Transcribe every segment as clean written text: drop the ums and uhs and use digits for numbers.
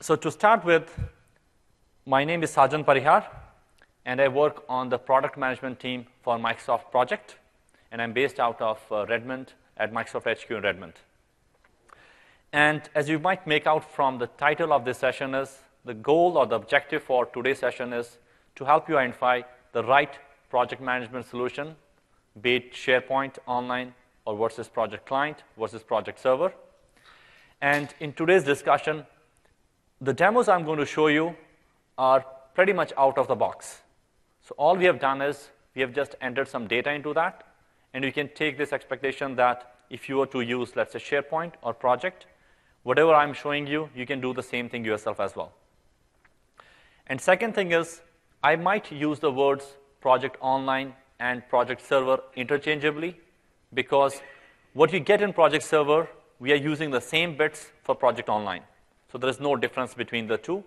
So to start with, my name is Sajan Parihar, and I work on the product management team for Microsoft Project, and I'm based out of Redmond at Microsoft HQ in Redmond. And as you might make out from the title of this session is, the goal or the objective for today's session is to help you identify the right project management solution, be it SharePoint Online or versus Project Client versus Project Server. And in today's discussion, the demos I'm going to show you are pretty much out of the box. So all we have done is we have just entered some data into that, and you can take this expectation that if you were to use, let's say, SharePoint or Project, whatever I'm showing you, you can do the same thing yourself as well. And second thing is, I might use the words Project Online and Project Server interchangeably, because what you get in Project Server, we are using the same bits for Project Online. So there is no difference between the two.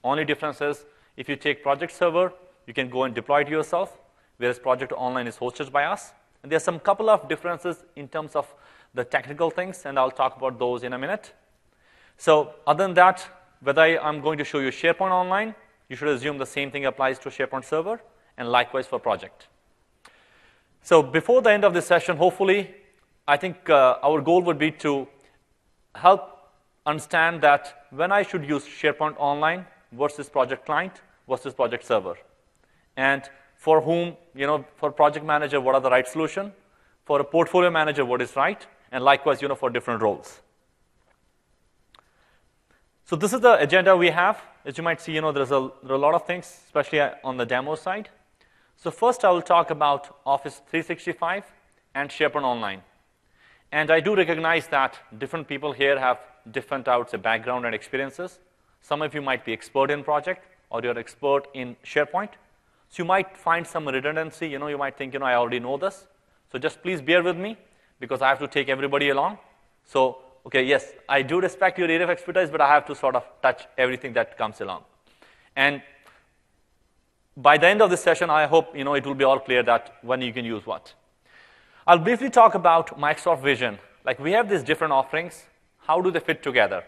Only difference is, if you take Project Server, you can go and deploy it yourself, whereas Project Online is hosted by us. And there's some couple of differences in terms of the technical things, and I'll talk about those in a minute. So other than that, whether I'm going to show you SharePoint Online, you should assume the same thing applies to SharePoint Server, and likewise for Project. So before the end of this session, hopefully, I think our goal would be to help understand that when I should use SharePoint Online versus Project Client versus Project Server. And for whom, for project manager, what are the right solution? For a portfolio manager, what is right? And likewise, for different roles. So this is the agenda we have. As you might see, there are a lot of things, especially on the demo side. So first, I will talk about Office 365 and SharePoint Online. And I do recognize that different people here have different, I would say, background and experiences. Some of you might be expert in Project, or you're expert in SharePoint. So you might find some redundancy. You might think, I already know this. So just please bear with me, because I have to take everybody along. So, okay, yes, I do respect your area of expertise, but I have to sort of touch everything that comes along. And by the end of this session, I hope it will be all clear that when you can use what. I'll briefly talk about Microsoft Vision. Like, we have these different offerings. How do they fit together?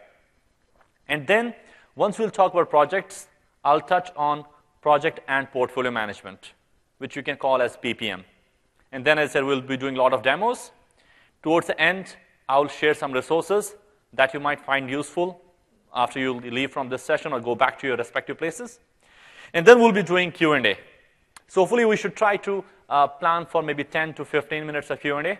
And then, once we'll talk about projects, I'll touch on project and portfolio management, which you can call as PPM. And then, as I said, we'll be doing a lot of demos. Towards the end, I'll share some resources that you might find useful after you leave from this session or go back to your respective places. And then we'll be doing Q&A. So hopefully, we should try to plan for maybe 10 to 15 minutes of Q&A.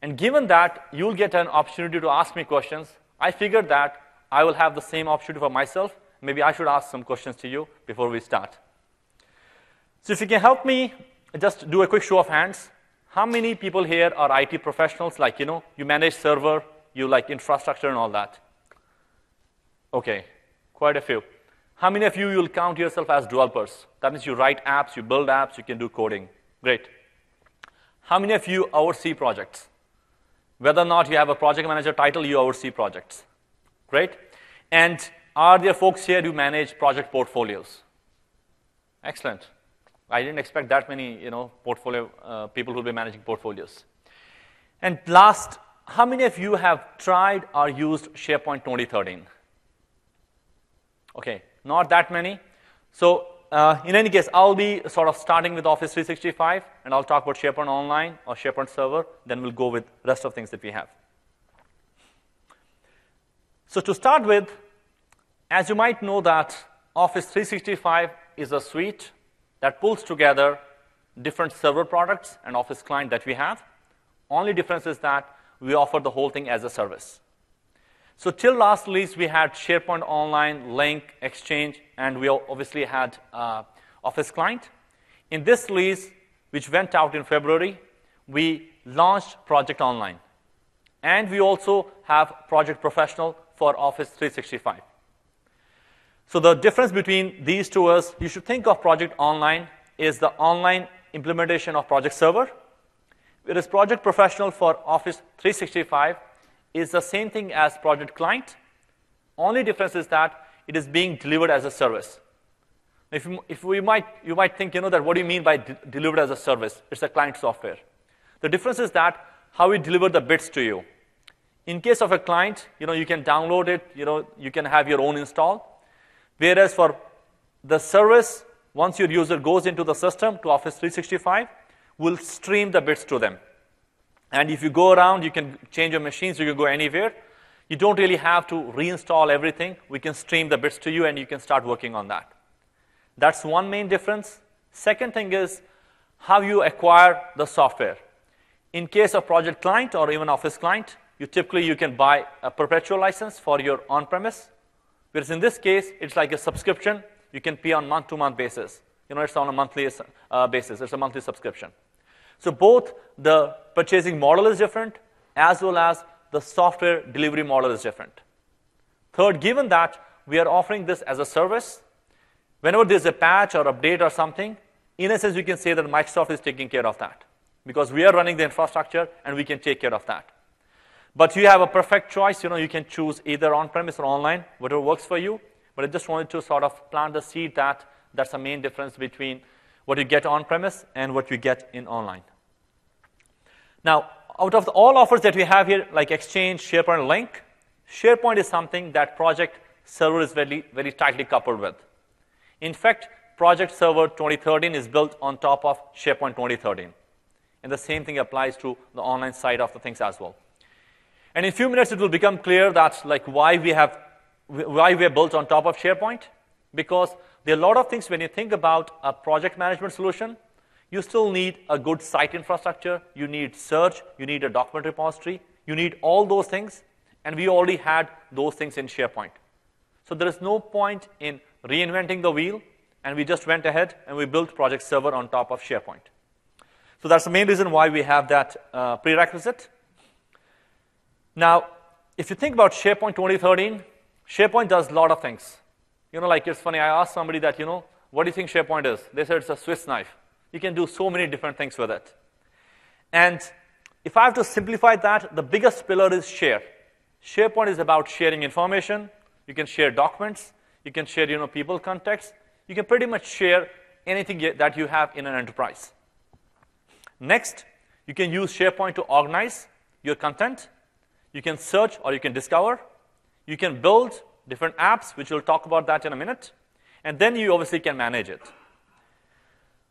And given that you'll get an opportunity to ask me questions, I figured that I will have the same opportunity for myself. Maybe I should ask some questions to you before we start. So if you can help me, just do a quick show of hands. How many people here are IT professionals? Like, you manage server, you like infrastructure and all that? Okay, quite a few. How many of you will count yourself as developers? That means you write apps, you build apps, you can do coding. Great. How many of you oversee projects? Whether or not you have a project manager title, you oversee projects. Great. And are there folks here who manage project portfolios? Excellent. I didn't expect that many, portfolio people who will be managing portfolios. And last, how many of you have tried or used SharePoint 2013? Okay, not that many. So in any case, I'll be sort of starting with Office 365, and I'll talk about SharePoint Online or SharePoint Server. Then we'll go with the rest of things that we have. So to start with, as you might know that Office 365 is a suite that pulls together different server products and Office client that we have. Only difference is that we offer the whole thing as a service. So till last release, we had SharePoint Online, Link, Exchange, and we obviously had Office client. In this release, which went out in February, we launched Project Online. And we also have Project Professional for Office 365. So the difference between these two is, you should think of Project Online is the online implementation of Project Server, whereas Project Professional for Office 365 is the same thing as Project Client. Only difference is that it is being delivered as a service. You might think, that what do you mean by delivered as a service? It's a client software. The difference is that how we deliver the bits to you. In case of a client, you can download it, you can have your own install. Whereas for the service, once your user goes into the system to Office 365, we'll stream the bits to them. And if you go around, you can change your machines, you can go anywhere. You don't really have to reinstall everything. We can stream the bits to you, and you can start working on that. That's one main difference. Second thing is how you acquire the software. In case of Project Client or even Office Client, you can buy a perpetual license for your on-premise. Whereas in this case, it's like a subscription. You can pay on month-to-month basis. It's on a monthly basis. It's a monthly subscription. So both the purchasing model is different, as well as the software delivery model is different. Third, given that we are offering this as a service, whenever there's a patch or update or something, in a sense, we can say that Microsoft is taking care of that, because we are running the infrastructure, and we can take care of that. But you have a perfect choice. You can choose either on-premise or online, whatever works for you. But I just wanted to sort of plant the seed that that's the main difference between what you get on-premise and what you get in online. Now, out of all offers that we have here, like Exchange, SharePoint, and Lync, SharePoint is something that Project Server is very, very tightly coupled with. In fact, Project Server 2013 is built on top of SharePoint 2013. And the same thing applies to the online side of the things as well. And in a few minutes, it will become clear that why we are built on top of SharePoint. Because there are a lot of things when you think about a project management solution, you still need a good site infrastructure. You need search. You need a document repository. You need all those things. And we already had those things in SharePoint. So there is no point in reinventing the wheel. And we just went ahead and we built Project Server on top of SharePoint. So that's the main reason why we have that prerequisite. Now, if you think about SharePoint 2013, SharePoint does a lot of things. It's funny, I asked somebody that, what do you think SharePoint is? They said it's a Swiss knife. You can do so many different things with it. And if I have to simplify that, the biggest pillar is share. SharePoint is about sharing information. You can share documents. You can share, people contacts. You can pretty much share anything that you have in an enterprise. Next, you can use SharePoint to organize your content. You can search or you can discover. You can build different apps, which we'll talk about that in a minute. And then you obviously can manage it.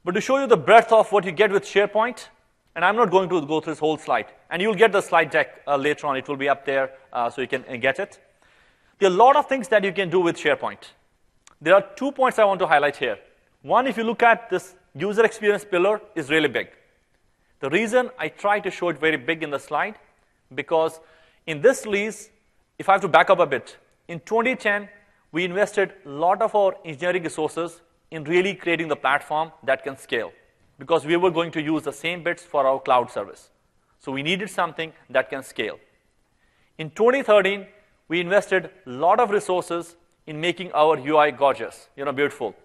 But to show you the breadth of what you get with SharePoint, and I'm not going to go through this whole slide. And you'll get the slide deck later on. It will be up there so you can get it. There are a lot of things that you can do with SharePoint. There are 2 points I want to highlight here. One, if you look at this user experience pillar, is really big. The reason I try to show it very big in the slide, because in this release, if I have to back up a bit, in 2010, we invested a lot of our engineering resources in really creating the platform that can scale, because we were going to use the same bits for our cloud service. So we needed something that can scale. In 2013, we invested a lot of resources in making our UI gorgeous, beautiful.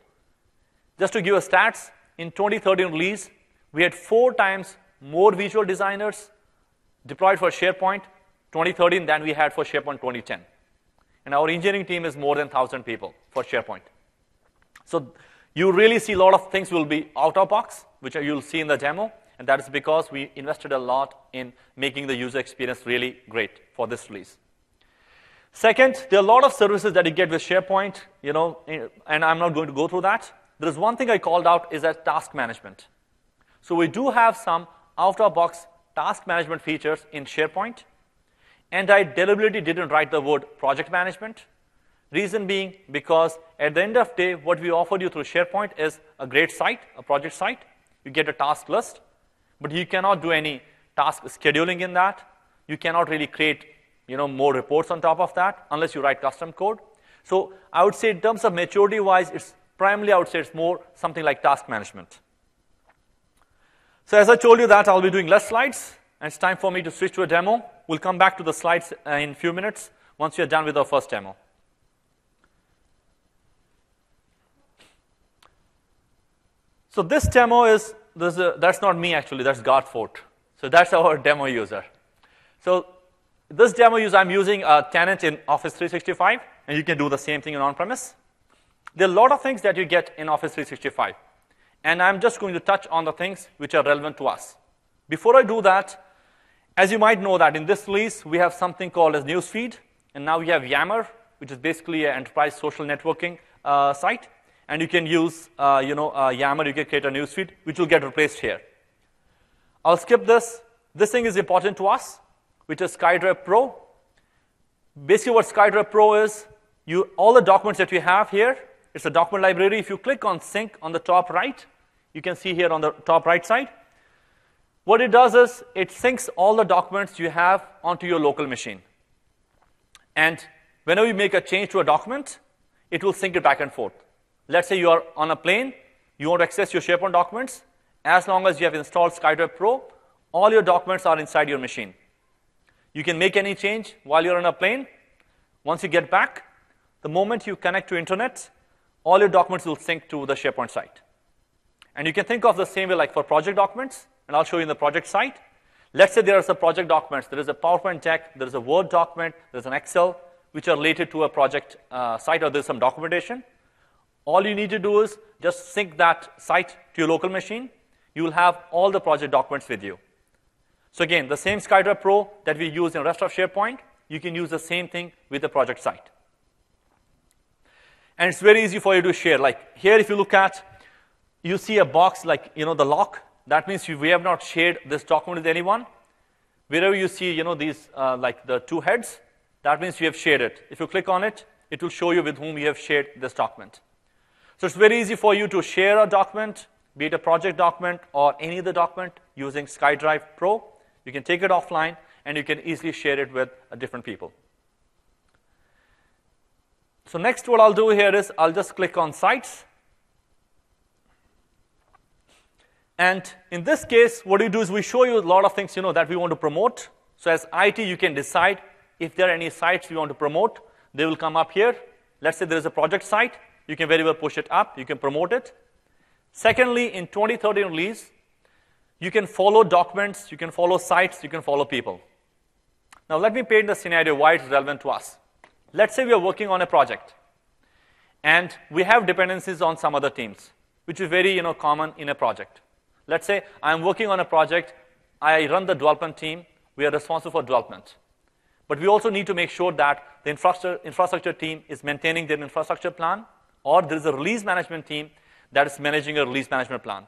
Just to give you stats, in 2013 release, we had 4 times more visual designers deployed for SharePoint 2013 than we had for SharePoint 2010. And our engineering team is more than 1,000 people for SharePoint. So you really see a lot of things will be out of box, which you'll see in the demo. And that is because we invested a lot in making the user experience really great for this release. Second, there are a lot of services that you get with SharePoint, and I'm not going to go through that. There is one thing I called out is that task management. So we do have some out-of-box task management features in SharePoint. And I deliberately didn't write the word project management. Reason being because at the end of the day, what we offered you through SharePoint is a great site, a project site. You get a task list, but you cannot do any task scheduling in that. You cannot really create more reports on top of that unless you write custom code. So I would say in terms of maturity-wise, it's primarily, I would say it's more something like task management. So as I told you that, I'll be doing less slides. And it's time for me to switch to a demo. We'll come back to the slides in a few minutes once we're done with our first demo. So this demo is, that's not me actually, that's Godfort. So that's our demo user. So this demo user, I'm using a tenant in Office 365, and you can do the same thing in on-premise. There are a lot of things that you get in Office 365. And I'm just going to touch on the things which are relevant to us. Before I do that, As you might know that in this release, we have something called as Newsfeed, and now we have Yammer, which is basically an enterprise social networking site. And you can use Yammer, you can create a newsfeed, which will get replaced here. I'll skip this. This thing is important to us, which is SkyDrive Pro. Basically what SkyDrive Pro is, all the documents that you have here, it's a document library. If you click on sync on the top right, you can see here on the top right side, what it does is it syncs all the documents you have onto your local machine. And whenever you make a change to a document, it will sync it back and forth. Let's say you are on a plane, you want to access your SharePoint documents. As long as you have installed SkyDrive Pro, all your documents are inside your machine. You can make any change while you're on a plane. Once you get back, the moment you connect to internet, all your documents will sync to the SharePoint site. And you can think of the same way like for project documents, and I'll show you in the project site. Let's say there are some project documents. There is a PowerPoint deck, there is a Word document, there's an Excel, which are related to a project site, or there's some documentation. All you need to do is just sync that site to your local machine. You will have all the project documents with you. So again, the same SkyDrive Pro that we use in the rest of SharePoint, you can use the same thing with the project site. And it's very easy for you to share. Like here, if you look at, you see a box like, the lock. That means we have not shared this document with anyone. Wherever you see, these like the two heads, that means you have shared it. If you click on it, it will show you with whom you have shared this document. So it's very easy for you to share a document, be it a project document or any other document using SkyDrive Pro. You can take it offline, and you can easily share it with different people. So next, what I'll do here is I'll just click on Sites. And in this case, what we do is we show you a lot of things that we want to promote. So as IT, you can decide if there are any sites you want to promote. They will come up here. Let's say there is a project site. You can very well push it up. You can promote it. Secondly, in 2013 release, you can follow documents, you can follow sites, you can follow people. Now let me paint the scenario why it's relevant to us. Let's say we are working on a project, and we have dependencies on some other teams, which is very common in a project. Let's say I'm working on a project, I run the development team, we are responsible for development. But we also need to make sure that the infrastructure team is maintaining their infrastructure plan, or there is a release management team that is managing a release management plan.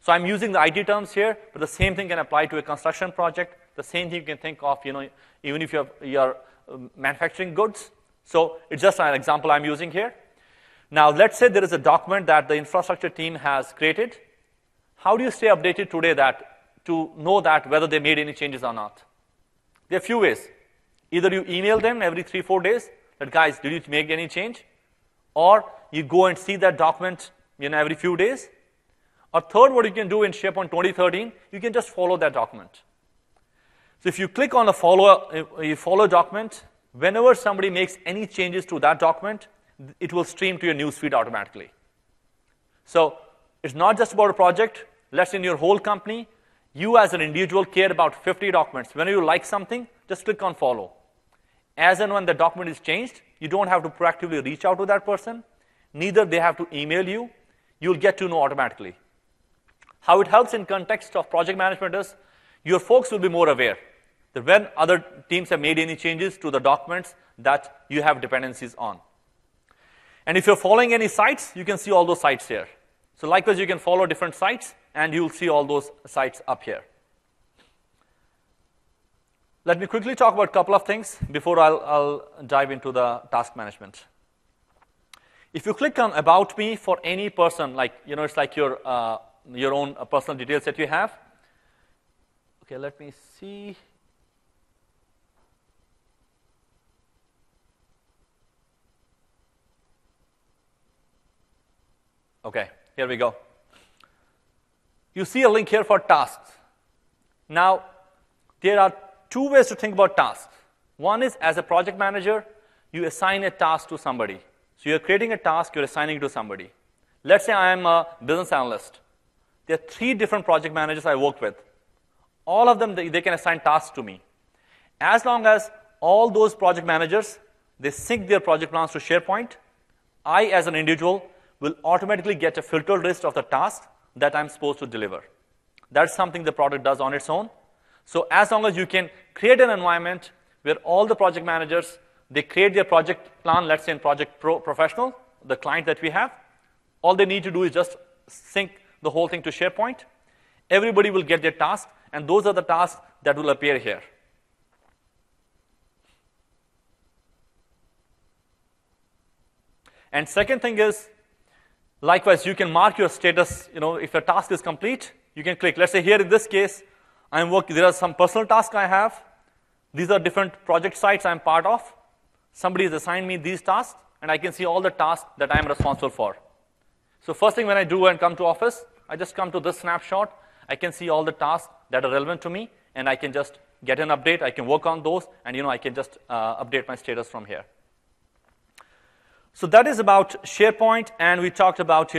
So I'm using the IT terms here, but the same thing can apply to a construction project. The same thing you can think of, even if you are manufacturing goods. So it's just an example I'm using here. Now, let's say there is a document that the infrastructure team has created. How do you stay updated today to know that whether they made any changes or not? There are a few ways. Either you email them every 3-4 days that, guys, did you make any change? Or you go and see that document every few days. Or third, what you can do in SharePoint 2013, you can just follow that document. So if you click on a follow document, whenever somebody makes any changes to that document, it will stream to your newsfeed automatically. So it's not just about a project. Let's say in your whole company, you as an individual care about 50 documents. Whenever you like something, just click on follow. As and when the document is changed, you don't have to proactively reach out to that person. Neither they have to email you. You'll get to know automatically. How it helps in context of project management is your folks will be more aware that when other teams have made any changes to the documents that you have dependencies on. And if you're following any sites, you can see all those sites here. So likewise, you can follow different sites, and you'll see all those sites up here. Let me quickly talk about a couple of things before I'll dive into the task management. If you click on About Me for any person, like it's like your own personal details that you have. Okay, let me see. Okay, here we go. You see a link here for tasks. Now, there are two ways to think about tasks. One is, as a project manager, you assign a task to somebody. So you're creating a task, you're assigning it to somebody. Let's say I am a business analyst. There are 3 different project managers I work with. All of them, they can assign tasks to me. As long as all those project managers, they sync their project plans to SharePoint, I, as an individual, will automatically get a filtered list of the tasks that I'm supposed to deliver. That's something the product does on its own. So as long as you can create an environment where all the project managers, they create their project plan, let's say in Project Professional, the client that we have, all they need to do is just sync the whole thing to SharePoint. Everybody will get their task, and those are the tasks that will appear here. And second thing is, likewise, you can mark your status. If a task is complete, you can click. Let's say here in this case, I'm working. There are some personal tasks I have. These are different project sites I'm part of. Somebody has assigned me these tasks, and I can see all the tasks that I'm responsible for. So first thing when I do and come to office, I just come to this snapshot. I can see all the tasks that are relevant to me, and I can just get an update. I can work on those, and I can just update my status from here. So that is about SharePoint, and we talked about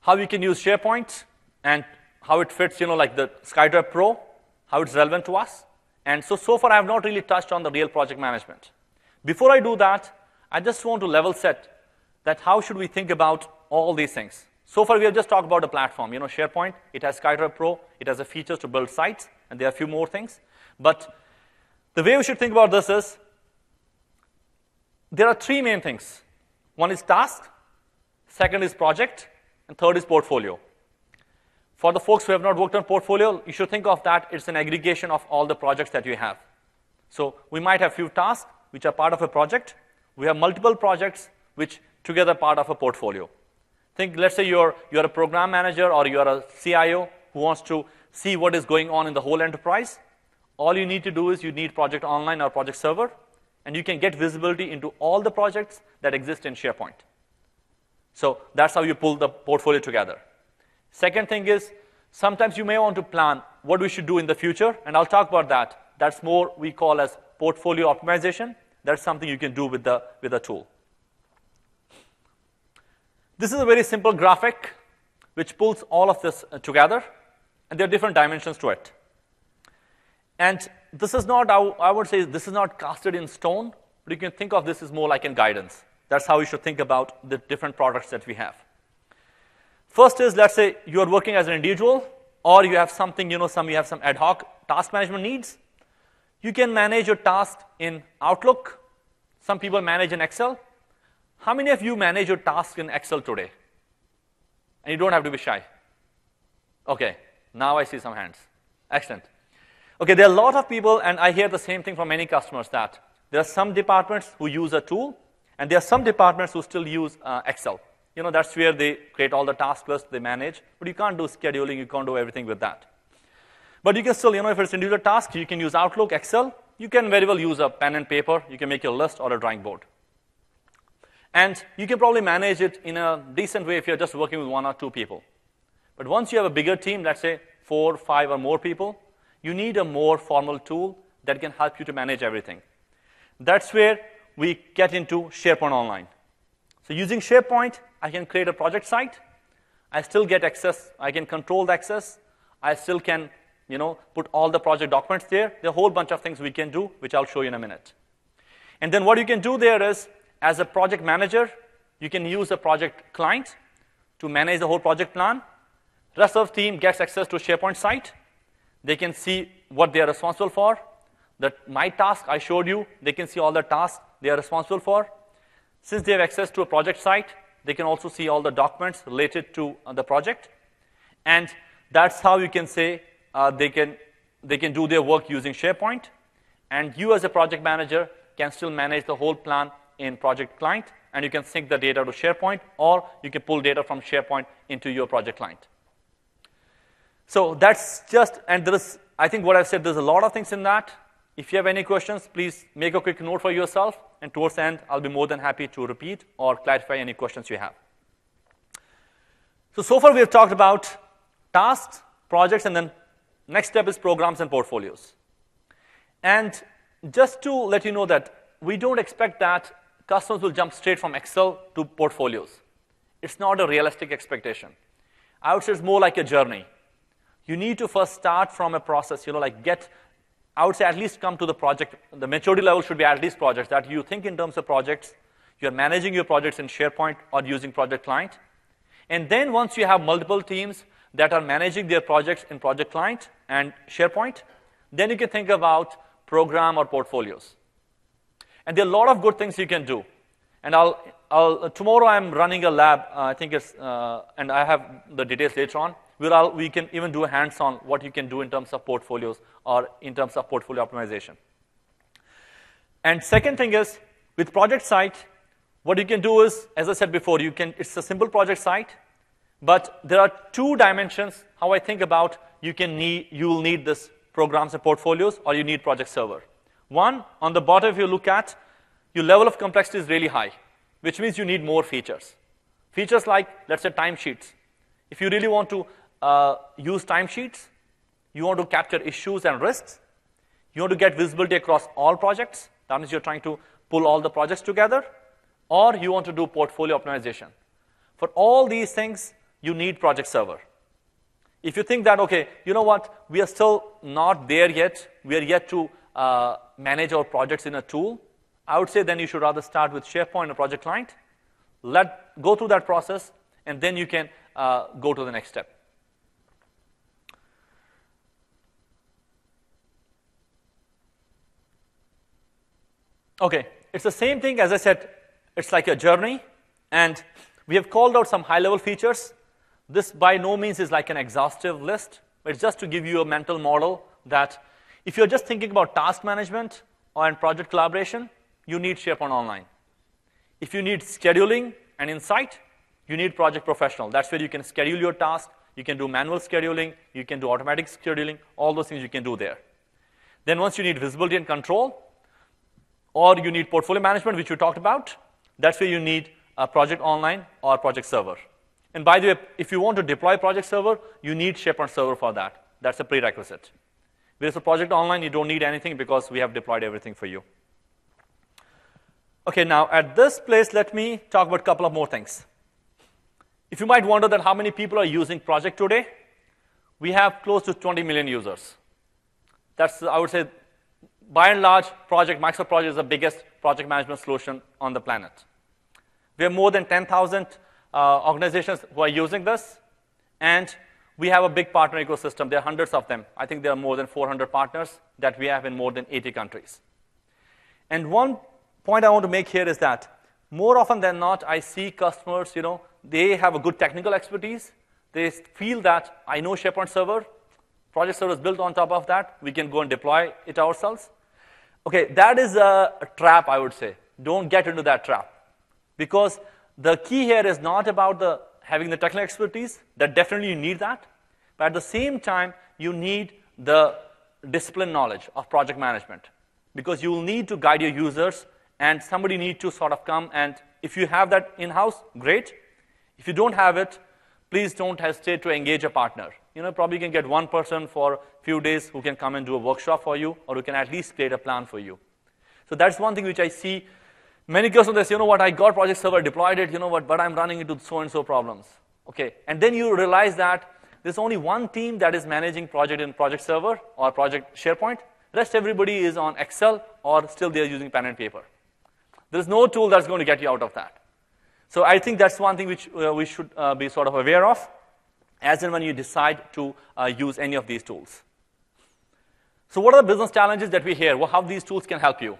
how you can use SharePoint and how it fits, like the SkyDrive Pro, how it's relevant to us. And so far I have not really touched on the real project management. Before I do that, I just want to level set that how should we think about all these things. So far we have just talked about the platform. SharePoint, it has SkyDrive Pro, it has the features to build sites, and there are a few more things. But the way we should think about this is, there are three main things. One is task, second is project, and third is portfolio. For the folks who have not worked on portfolio, you should think of that it's an aggregation of all the projects that you have. So we might have few tasks which are part of a project. We have multiple projects which together are part of a portfolio. Let's say you're a program manager or you're a CIO who wants to see what is going on in the whole enterprise. All you need to do is you need Project Online or Project Server, and you can get visibility into all the projects that exist in SharePoint. So that's how you pull the portfolio together. Second thing is, sometimes you may want to plan what we should do in the future, and I'll talk about that. That's more we call as portfolio optimization. That's something you can do with the tool. This is a very simple graphic which pulls all of this together, and there are different dimensions to it. And this is not, I would say, this is not casted in stone, but you can think of this as more like in guidance. That's how you should think about the different products that we have. First is, let's say you are working as an individual, or you have something, you have some ad hoc task management needs. You can manage your tasks in Outlook. Some people manage in Excel. How many of you manage your tasks in Excel today? And you don't have to be shy. Okay, now I see some hands. Excellent. Okay, there are a lot of people, and I hear the same thing from many customers, that there are some departments who use a tool, and there are some departments who still use Excel. That's where they create all the task lists, they manage, but you can't do scheduling, you can't do everything with that. But you can still, if it's individual tasks, you can use Outlook, Excel. You can very well use a pen and paper. You can make your list or a drawing board. And you can probably manage it in a decent way if you're just working with 1 or 2 people. But once you have a bigger team, let's say 4, 5, or more people, you need a more formal tool that can help you to manage everything. That's where we get into SharePoint Online. So using SharePoint, I can create a project site. I still get access. I can control the access. I still can, put all the project documents there. There are a whole bunch of things we can do, which I'll show you in a minute. And then what you can do there is, as a project manager, you can use a project client to manage the whole project plan. Rest of the team gets access to a SharePoint site. They can see what they are responsible for. My task I showed you, they can see all the tasks they are responsible for. Since they have access to a project site, they can also see all the documents related to the project. And that's how you can say they can do their work using SharePoint. And you as a project manager can still manage the whole plan in Project Client, and you can sync the data to SharePoint, or you can pull data from SharePoint into your Project Client. So that's just, and there is, I think what I've said, there's a lot of things in that. If you have any questions, please make a quick note for yourself, and towards the end, I'll be more than happy to repeat or clarify any questions you have. So far we have talked about tasks, projects, and then next step is programs and portfolios. And just to let you know that we don't expect that customers will jump straight from Excel to portfolios. It's not a realistic expectation. I would say it's more like a journey. You need to first start from a process, I would say at least come to the project. The maturity level should be at least projects, that you think in terms of projects. You're managing your projects in SharePoint or using Project Client. And then once you have multiple teams, that are managing their projects in Project Client and SharePoint. Then you can think about program or portfolios. And there are a lot of good things you can do. And tomorrow I'm running a lab, I think it's, and I have the details later on, where we can even do a hands-on what you can do in terms of portfolios or in terms of portfolio optimization. And second thing is, with project site, what you can do is, as I said before, it's a simple project site, but there are two dimensions how I think about you will need this programs and portfolios, or you need project server. One, on the bottom, if you look at, your level of complexity is really high, which means you need more features. Features like, let's say, timesheets. If you really want to use timesheets, you want to capture issues and risks, you want to get visibility across all projects, that means you're trying to pull all the projects together, or you want to do portfolio optimization. For all these things, you need project server. If you think that, okay, you know what, we are still not there yet, we are yet to manage our projects in a tool, I would say then you should rather start with SharePoint or Project Client, go through that process, and then you can go to the next step. Okay, it's the same thing, as I said, it's like a journey, and we have called out some high-level features. This by no means is like an exhaustive list, but it's just to give you a mental model that if you're just thinking about task management or project collaboration, you need SharePoint Online. If you need scheduling and insight, you need Project Professional. That's where you can schedule your task, you can do manual scheduling, you can do automatic scheduling, all those things you can do there. Then once you need visibility and control, or you need portfolio management, which we talked about, that's where you need Project Online or Project Server. And by the way, if you want to deploy Project Server, you need SharePoint Server for that. That's a prerequisite. Whereas for Project Online, you don't need anything because we have deployed everything for you. Okay, now at this place, let me talk about a couple of more things. If you might wonder that how many people are using Project today, we have close to 20 million users. That's, I would say, by and large, Microsoft Project is the biggest project management solution on the planet. We have more than 10,000 organizations who are using this, and we have a big partner ecosystem. There are hundreds of them. I think there are more than 400 partners that we have in more than 80 countries. And one point I want to make here is that more often than not, I see customers, they have a good technical expertise. They feel that I know SharePoint Server, Project Server is built on top of that. We can go and deploy it ourselves. Okay, that is a trap, I would say. Don't get into that trap. Because the key here is not about having the technical expertise. That definitely you need that. But at the same time, you need the discipline knowledge of project management. Because you will need to guide your users, and somebody needs to sort of come, and if you have that in-house, great. If you don't have it, please don't hesitate to engage a partner. Probably you can get one person for a few days who can come and do a workshop for you, or who can at least create a plan for you. So that's one thing which I see. Many customers say, I got Project Server, deployed it, but I'm running into so-and-so problems. Okay, and then you realize that there's only one team that is managing project in Project Server or Project SharePoint. Rest everybody is on Excel, or still they're using pen and paper. There's no tool that's going to get you out of that. So I think that's one thing which we should be sort of aware of, as and when you decide to use any of these tools. So what are the business challenges that we hear? How these tools can help you?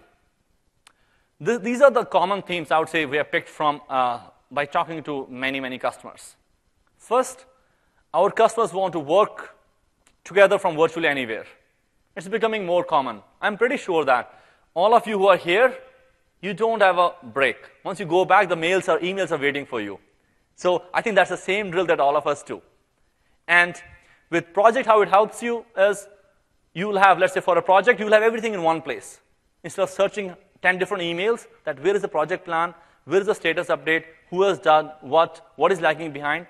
These are the common themes I would say we have picked from by talking to many, many customers. First, our customers want to work together from virtually anywhere. It's becoming more common. I'm pretty sure that all of you who are here, you don't have a break. Once you go back, the emails are waiting for you. So I think that's the same drill that all of us do. And with Project, how it helps you is you will have, let's say for a project, you will have everything in one place. Instead of searching 10 different emails, that where is the project plan, where is the status update, who has done what is lagging behind.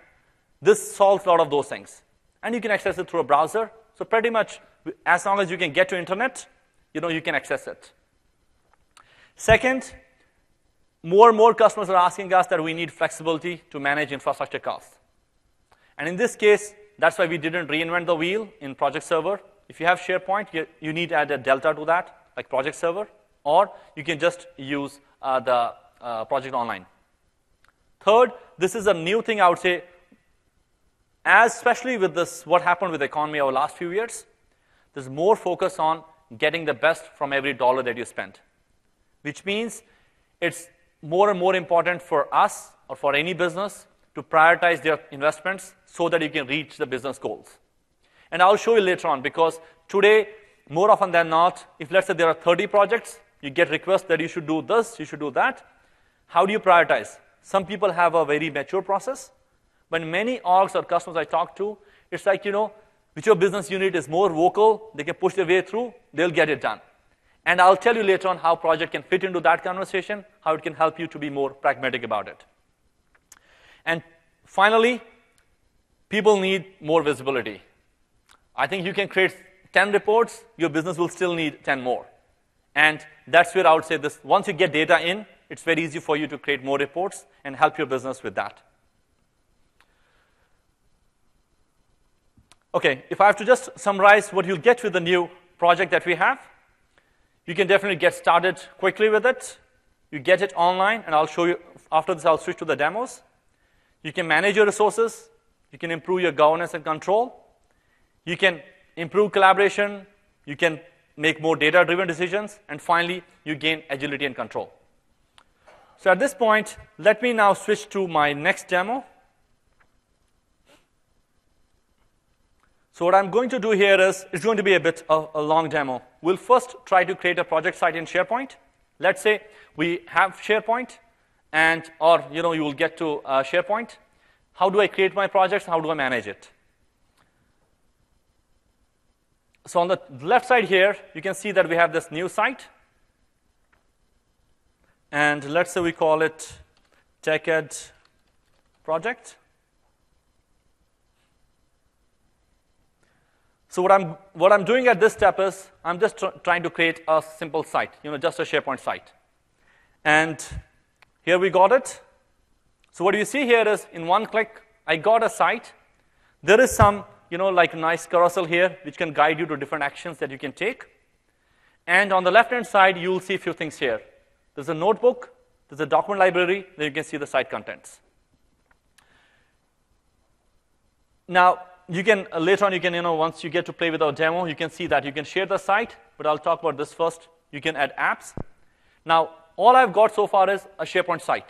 This solves a lot of those things. And you can access it through a browser. So pretty much, as long as you can get to internet, you can access it. Second, more and more customers are asking us that we need flexibility to manage infrastructure costs. And in this case, that's why we didn't reinvent the wheel in Project Server. If you have SharePoint, you need to add a delta to that, like Project Server, or you can just use the Project Online. Third, this is a new thing I would say. especially with this, what happened with the economy over the last few years, there's more focus on getting the best from every dollar that you spend, which means it's more and more important for us or for any business to prioritize their investments so that you can reach the business goals. And I'll show you later on, because today, more often than not, if let's say there are 30 projects, you get requests that you should do this, you should do that. How do you prioritize? Some people have a very mature process, but many orgs or customers I talk to, it's like, whichever business unit is more vocal, they can push their way through, they'll get it done. And I'll tell you later on how project can fit into that conversation, how it can help you to be more pragmatic about it. And finally, people need more visibility. I think you can create 10 reports, your business will still need 10 more. And that's where I would say this, once you get data in, it's very easy for you to create more reports and help your business with that. Okay, if I have to just summarize what you'll get with the new project that we have, you can definitely get started quickly with it. You get it online, and I'll show you, after this I'll switch to the demos. You can manage your resources. You can improve your governance and control. You can improve collaboration. You can make more data-driven decisions. And finally, you gain agility and control. So at this point, let me now switch to my next demo. So what I'm going to do here is, it's going to be a bit of a long demo. We'll first try to create a project site in SharePoint. Let's say we have SharePoint, or you will get to SharePoint. How do I create my projects? How do I manage it? So on the left side here, you can see that we have this new site. And let's say we call it TechEd project. So what I'm doing at this step is I'm just trying to create a simple site, just a SharePoint site. And here we got it. So what you see here is in one click, I got a site. There is some, like nice carousel here, which can guide you to different actions that you can take. And on the left-hand side, you'll see a few things here. There's a notebook, there's a document library, then you can see the site contents. Now, you can, later on, you can, once you get to play with our demo, you can see that you can share the site, but I'll talk about this first. You can add apps. Now, all I've got so far is a SharePoint site.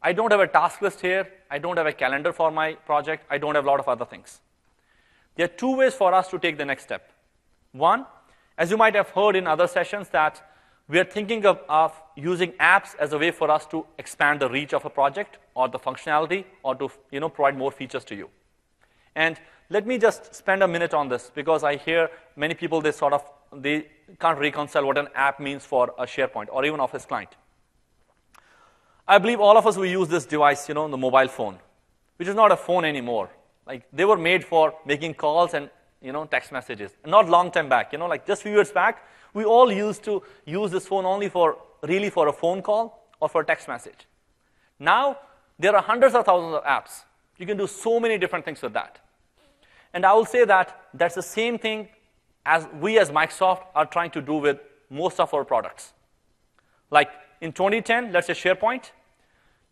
I don't have a task list here. I don't have a calendar for my project. I don't have a lot of other things. There are two ways for us to take the next step. One, as you might have heard in other sessions, that we are thinking of using apps as a way for us to expand the reach of a project or the functionality or to provide more features to you. And let me just spend a minute on this, because I hear many people, they can't reconcile what an app means for a SharePoint or even Office client. I believe all of us will use this device, the mobile phone, which is not a phone anymore. Like, they were made for making calls and text messages. Not long time back, like just few years back, we all used to use this phone only for a phone call or for a text message. Now, there are hundreds of thousands of apps. You can do so many different things with that. And I will say that that's the same thing as we as Microsoft are trying to do with most of our products. Like in 2010, let's say SharePoint,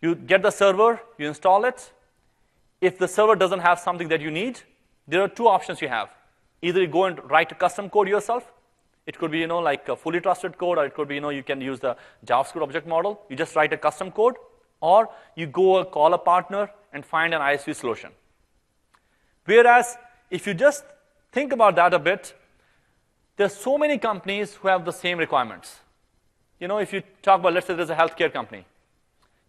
you get the server, you install it. If the server doesn't have something that you need, there are two options you have. Either you go and write a custom code yourself. It could be, like a fully trusted code, or it could be, you can use the JavaScript object model. You just write a custom code, or you go call a partner and find an ISV solution. Whereas, if you just think about that a bit, there's so many companies who have the same requirements. If you talk about, let's say there's a healthcare company.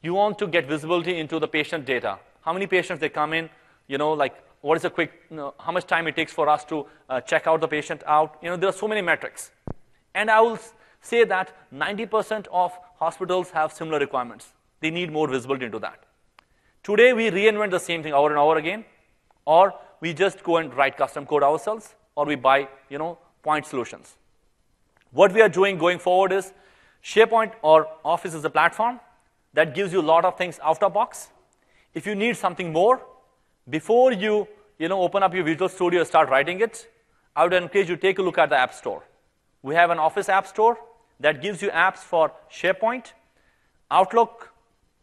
You want to get visibility into the patient data. How many patients they come in, like what is a quick, how much time it takes for us to check out the patient out. There are so many metrics. And I will say that 90% of hospitals have similar requirements. They need more visibility into that. Today, we reinvent the same thing over and over again, or we just go and write custom code ourselves, or we buy, point solutions. What we are doing going forward is SharePoint or Office is a platform that gives you a lot of things out of the box. If you need something more, before you, open up your Visual Studio and start writing it, I would encourage you to take a look at the App Store. We have an Office App Store that gives you apps for SharePoint, Outlook.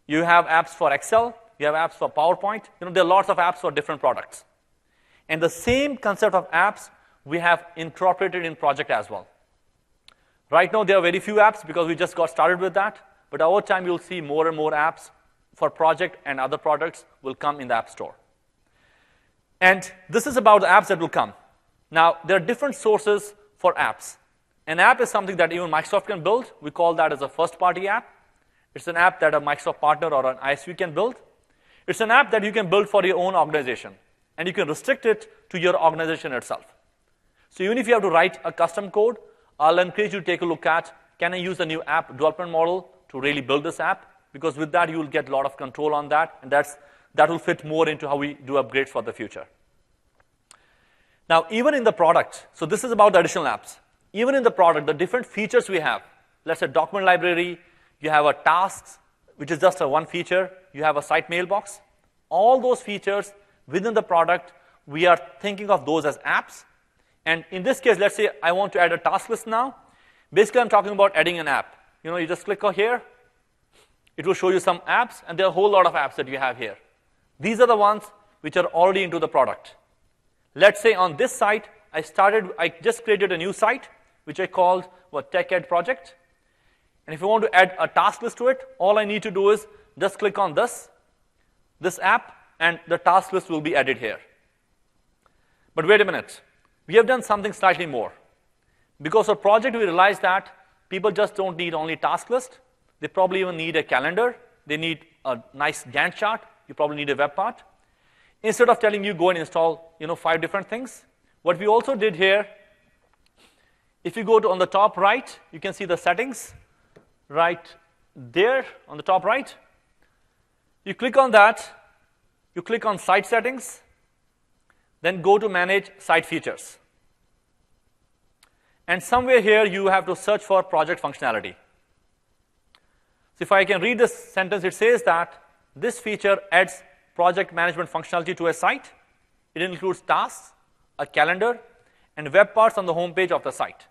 You have apps for Excel. You have apps for PowerPoint. There are lots of apps for different products. And the same concept of apps we have incorporated in project as well. Right now, there are very few apps because we just got started with that. But over time, you'll see more and more apps for project and other products will come in the App Store. And this is about the apps that will come. Now, there are different sources for apps. An app is something that even Microsoft can build. We call that as a first-party app. It's an app that a Microsoft partner or an ISV can build. It's an app that you can build for your own organization. And you can restrict it to your organization itself. So even if you have to write a custom code, I'll encourage you to take a look at, can I use a new app development model to really build this app? Because with that, you will get a lot of control on that. And that will fit more into how we do upgrades for the future. Now, even in the product, so this is about the additional apps. Even in the product, the different features we have, let's say document library, you have a tasks, which is just a one feature. You have a site mailbox. All those features within the product, we are thinking of those as apps. And in this case, let's say I want to add a task list now. Basically, I'm talking about adding an app. You just click on here. It will show you some apps, and there are a whole lot of apps that you have here. These are the ones which are already into the product. Let's say on this site, I just created a new site, which I called TechEd project. And if you want to add a task list to it, all I need to do is just click on this app, and the task list will be added here. But wait a minute. We have done something slightly more. Because of project, we realized that people just don't need only task list. They probably even need a calendar. They need a nice Gantt chart. You probably need a web part. Instead of telling you go and install 5 different things, what we also did here, if you go to on the top right, you can see the settings right there on the top right. You click on that. You click on site settings. Then go to manage site features. And somewhere here, you have to search for project functionality. So if I can read this sentence, it says that this feature adds project management functionality to a site. It includes tasks, a calendar, and web parts on the home page of the site.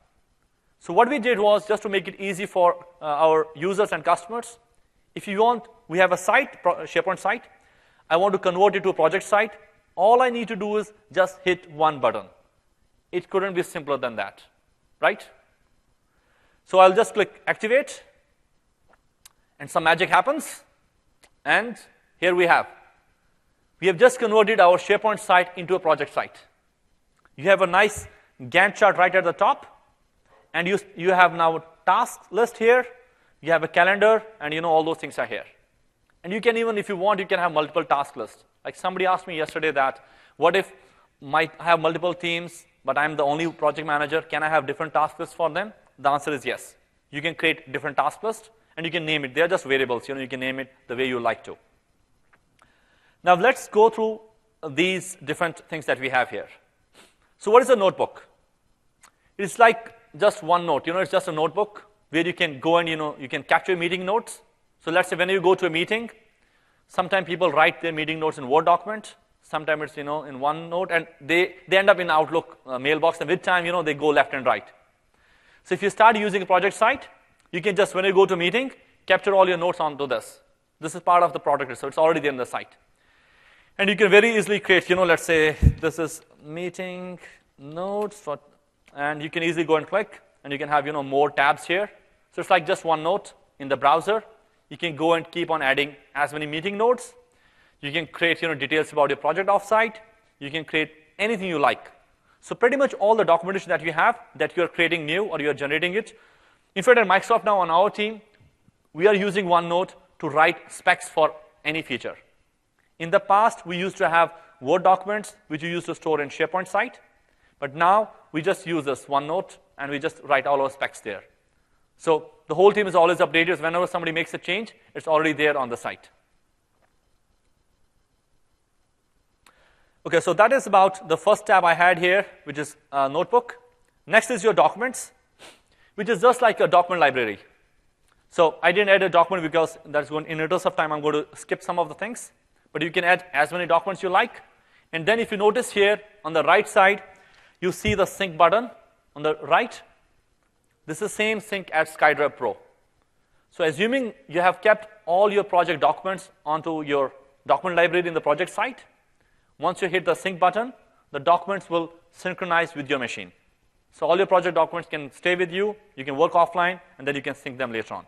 So what we did was just to make it easy for our users and customers. If you want, we have a site, SharePoint site. I want to convert it to a project site. All I need to do is just hit one button. It couldn't be simpler than that, right? So I'll just click activate, and some magic happens. And here we have. We have just converted our SharePoint site into a project site. You have a nice Gantt chart right at the top, and you have now a task list here. You have a calendar, and all those things are here. And you can even, if you want, you can have multiple task lists. Like somebody asked me yesterday that, what if I have multiple teams, but I'm the only project manager? Can I have different task lists for them? The answer is yes. You can create different task lists, and you can name it. They're just variables. You can name it the way you like to. Now let's go through these different things that we have here. So what is a notebook? It's like just one note. It's just a notebook where you can go and you can capture meeting notes. So let's say when you go to a meeting, sometimes people write their meeting notes in Word document. Sometimes it's in OneNote, and they end up in Outlook mailbox. And with time, they go left and right. So if you start using a project site, you can just, when you go to a meeting, capture all your notes onto this. This is part of the product, so it's already there in the site. And you can very easily create, let's say this is meeting notes, and you can easily go and click, and you can have, more tabs here. So it's like just one note in the browser. You can go and keep on adding as many meeting notes. You can create, details about your project offsite. You can create anything you like. So pretty much all the documentation that you have, that you're creating new or you're generating it. In fact, at Microsoft now on our team, we are using OneNote to write specs for any feature. In the past, we used to have Word documents, which we used to store in SharePoint site. But now, we just use this OneNote, and we just write all our specs there. So the whole team is always updated. Whenever somebody makes a change, it's already there on the site. OK, so that is about the first tab I had here, which is Notebook. Next is your documents, which is just like a document library. So I didn't add a document because that's going, in interest of time, I'm going to skip some of the things. But you can add as many documents you like. And then if you notice here on the right side, you see the sync button on the right. This is the same sync as SkyDrive Pro. So assuming you have kept all your project documents onto your document library in the project site. Once you hit the sync button, the documents will synchronize with your machine. So all your project documents can stay with you. You can work offline, and then you can sync them later on.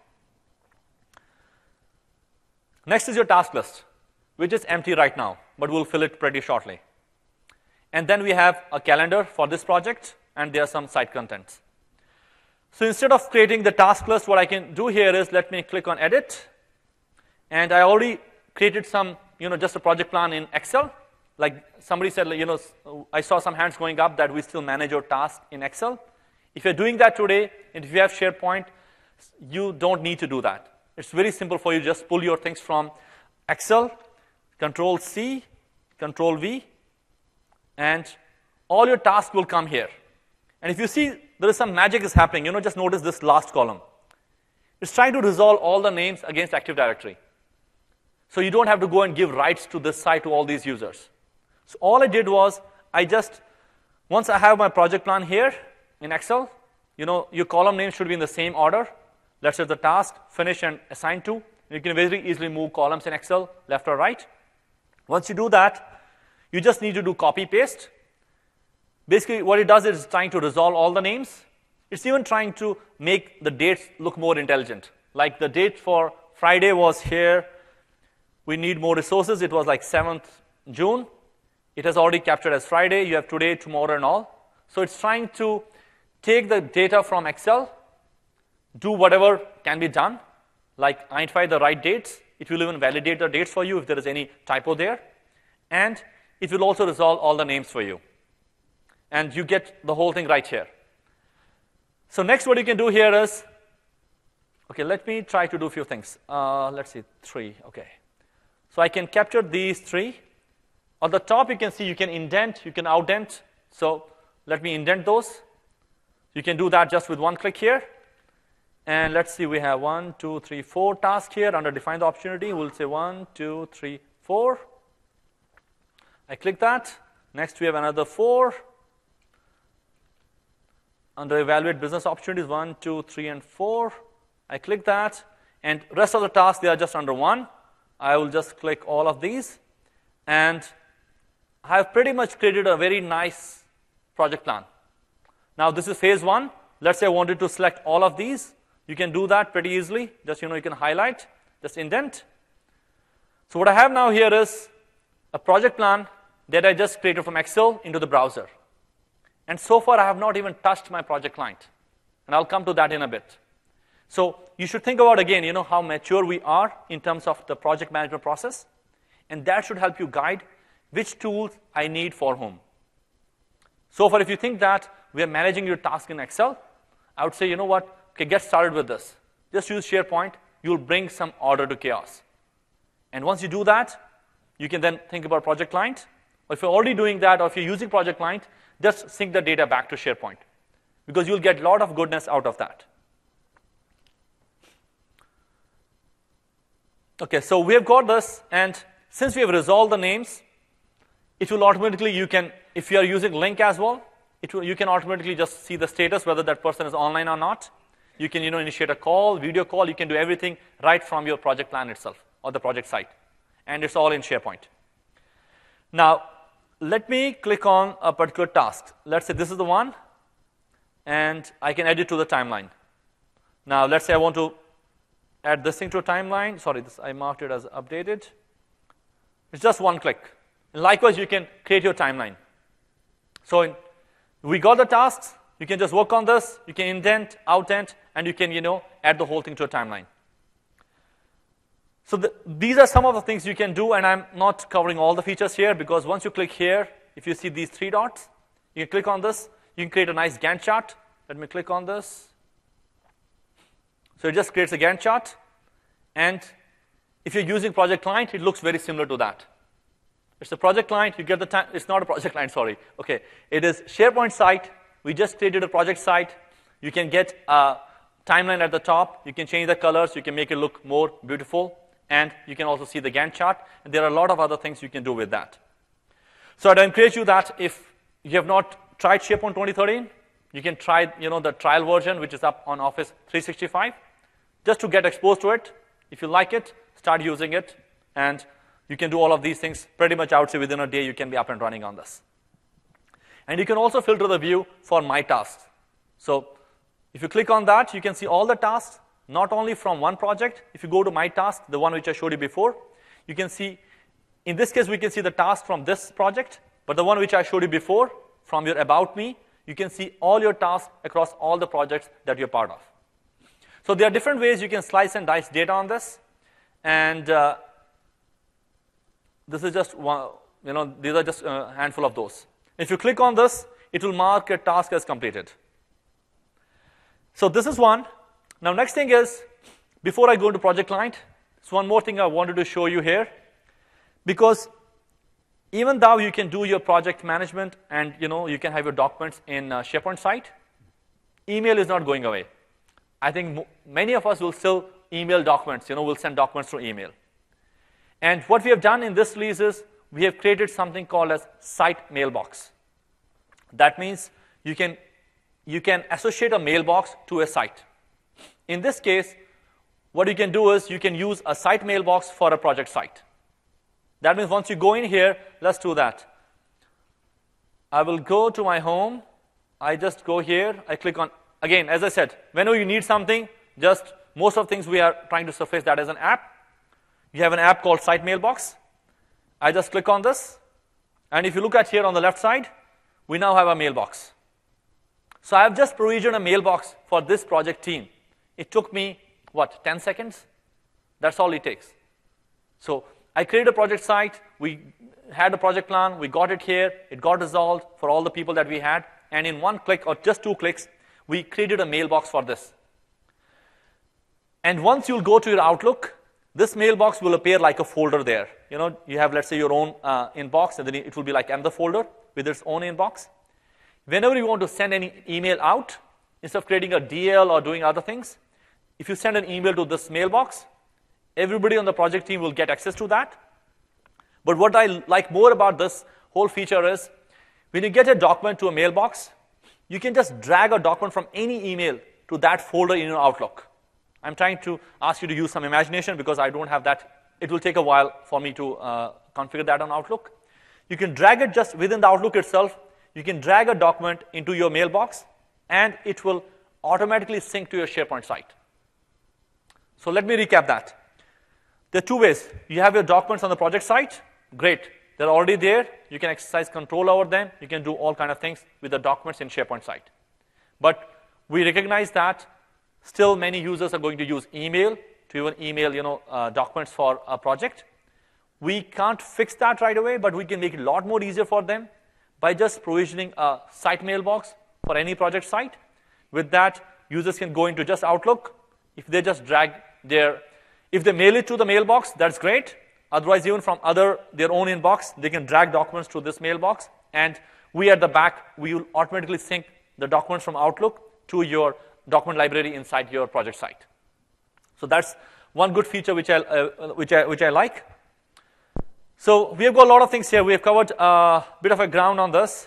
Next is your task list, which is empty right now, but we'll fill it pretty shortly. And then we have a calendar for this project, and there are some site contents. So instead of creating the task list, what I can do here is let me click on Edit. And I already created some, just a project plan in Excel. Like somebody said, I saw some hands going up that we still manage your task in Excel. If you're doing that today, and if you have SharePoint, you don't need to do that. It's very simple for you. Just pull your things from Excel, Control-C, Control-V, and all your tasks will come here. And if you see there is some magic is happening, just notice this last column. It's trying to resolve all the names against Active Directory. So you don't have to go and give rights to this site to all these users. So all I did was, once I have my project plan here in Excel, your column names should be in the same order. Let's say the task, finish, and assign to. You can very easily move columns in Excel, left or right. Once you do that, you just need to do copy-paste. Basically, what it does is trying to resolve all the names. It's even trying to make the dates look more intelligent. Like the date for Friday was here. We need more resources. It was like 7th June. It has already captured as Friday. You have today, tomorrow, and all. So it's trying to take the data from Excel, do whatever can be done, like identify the right dates. It will even validate the dates for you if there is any typo there. And it will also resolve all the names for you. And you get the whole thing right here. So next what you can do here is, okay, let me try to do a few things. Let's see, 3, okay. So I can capture these 3. On the top you can see you can indent, you can outdent. So let me indent those. You can do that just with one click here. And let's see, we have 1, 2, 3, 4 tasks here. Under define the opportunity, we'll say 1, 2, 3, 4. I click that. Next we have another 4. Under evaluate business opportunities, 1, 2, 3, and 4. I click that. And rest of the tasks, they are just under 1. I will just click all of these. And I have pretty much created a very nice project plan. Now this is phase 1. Let's say I wanted to select all of these. You can do that pretty easily. Just, you can highlight, just indent. So what I have now here is a project plan that I just created from Excel into the browser. And so far, I have not even touched my project client. And I'll come to that in a bit. So you should think about, again, how mature we are in terms of the project management process. And that should help you guide which tools I need for whom. So far, if you think that we are managing your task in Excel, I would say, you know what? Okay, get started with this. Just use SharePoint. You'll bring some order to chaos. And once you do that, you can then think about project client. Or if you're already doing that, or if you're using project client, just sync the data back to SharePoint. Because you'll get a lot of goodness out of that. Okay, so we have got this. And since we have resolved the names, it will automatically, if you are using link as well, you can automatically just see the status, whether that person is online or not. You can initiate a call, video call. You can do everything right from your project plan itself or the project site. And it's all in SharePoint. Now, let me click on a particular task. Let's say this is the one. And I can add it to the timeline. Now, let's say I want to add this thing to a timeline. Sorry, I marked it as updated. It's just one click. And likewise, you can create your timeline. So we got the tasks. You can just work on this. You can indent, outdent, and you can, add the whole thing to a timeline. So these are some of the things you can do, and I'm not covering all the features here because once you click here, if you see these 3 dots, you can click on this. You can create a nice Gantt chart. Let me click on this. So it just creates a Gantt chart. And if you're using project client, it looks very similar to that. It's a project client. You get the time. It's not a project client, sorry. Okay, it is SharePoint site. We just created a project site. You can get a timeline at the top. You can change the colors. You can make it look more beautiful. And you can also see the Gantt chart. And there are a lot of other things you can do with that. So I'd encourage you that if you have not tried SharePoint 2013, you can try the trial version, which is up on Office 365, just to get exposed to it. If you like it, start using it. And You can do all of these things pretty much, I would say, within a day you can be up and running on this. And you can also filter the view for My Tasks. So if you click on that, you can see all the tasks, not only from one project. If you go to My Task, the one which I showed you before, you can see, in this case, we can see the task from this project, but the one which I showed you before, from your About Me, you can see all your tasks across all the projects that you're part of. So there are different ways you can slice and dice data on this, and this is just one, these are just a handful of those. If you click on this, it will mark a task as completed. So this is one. Now next thing is, before I go into project client, there's one more thing I wanted to show you here, because even though you can do your project management and you can have your documents in SharePoint site, email is not going away. I think many of us will still email documents, we'll send documents through email. And what we have done in this release is we have created something called as site mailbox. That means you can associate a mailbox to a site. In this case, what you can do is you can use a site mailbox for a project site. That means once you go in here, let's do that. I will go to my home. I just go here. I click on, again, as I said, whenever you need something, just most of the things we are trying to surface that as an app. You have an app called Site Mailbox. I just click on this. And if you look at here on the left side, we now have a mailbox. So I have just provisioned a mailbox for this project team. It took me, 10 seconds? That's all it takes. So I created a project site. We had a project plan. We got it here. It got resolved for all the people that we had. And in one click, or just 2 clicks, we created a mailbox for this. And once you'll go to your Outlook, this mailbox will appear like a folder there. You have, let's say, your own inbox, and then it will be like another folder with its own inbox. Whenever you want to send any email out, instead of creating a DL or doing other things, if you send an email to this mailbox, everybody on the project team will get access to that. But what I like more about this whole feature is, when you get a document to a mailbox, you can just drag a document from any email to that folder in your Outlook. I'm trying to ask you to use some imagination because I don't have that. It will take a while for me to configure that on Outlook. You can drag it just within the Outlook itself. You can drag a document into your mailbox, and it will automatically sync to your SharePoint site. So let me recap that. There are 2 ways. You have your documents on the project site. Great. They're already there. You can exercise control over them. You can do all kinds of things with the documents in SharePoint site. But we recognize that still many users are going to use email to even email documents for a project. We can't fix that right away, but we can make it a lot more easier for them by just provisioning a site mailbox for any project site. With that, users can go into just Outlook. If they just drag if they mail it to the mailbox, that's great. Otherwise, even from their own inbox, they can drag documents to this mailbox. And we at the back, we will automatically sync the documents from Outlook to your document library inside your project site. So that's one good feature which I like. So we have got a lot of things here. We have covered a bit of a ground on this.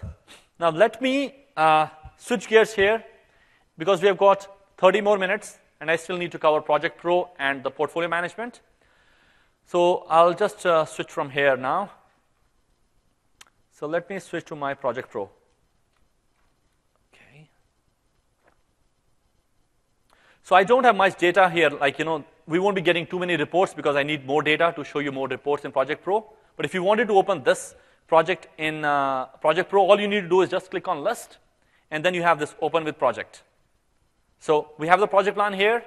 Now let me switch gears here, because we have got 30 more minutes, and I still need to cover Project Pro and the portfolio management. So I'll just switch from here now. So let me switch to my Project Pro. Okay. So I don't have much data here. We won't be getting too many reports because I need more data to show you more reports in Project Pro. But if you wanted to open this project in Project Pro, all you need to do is just click on List, and then you have this Open with Project. So we have the project plan here.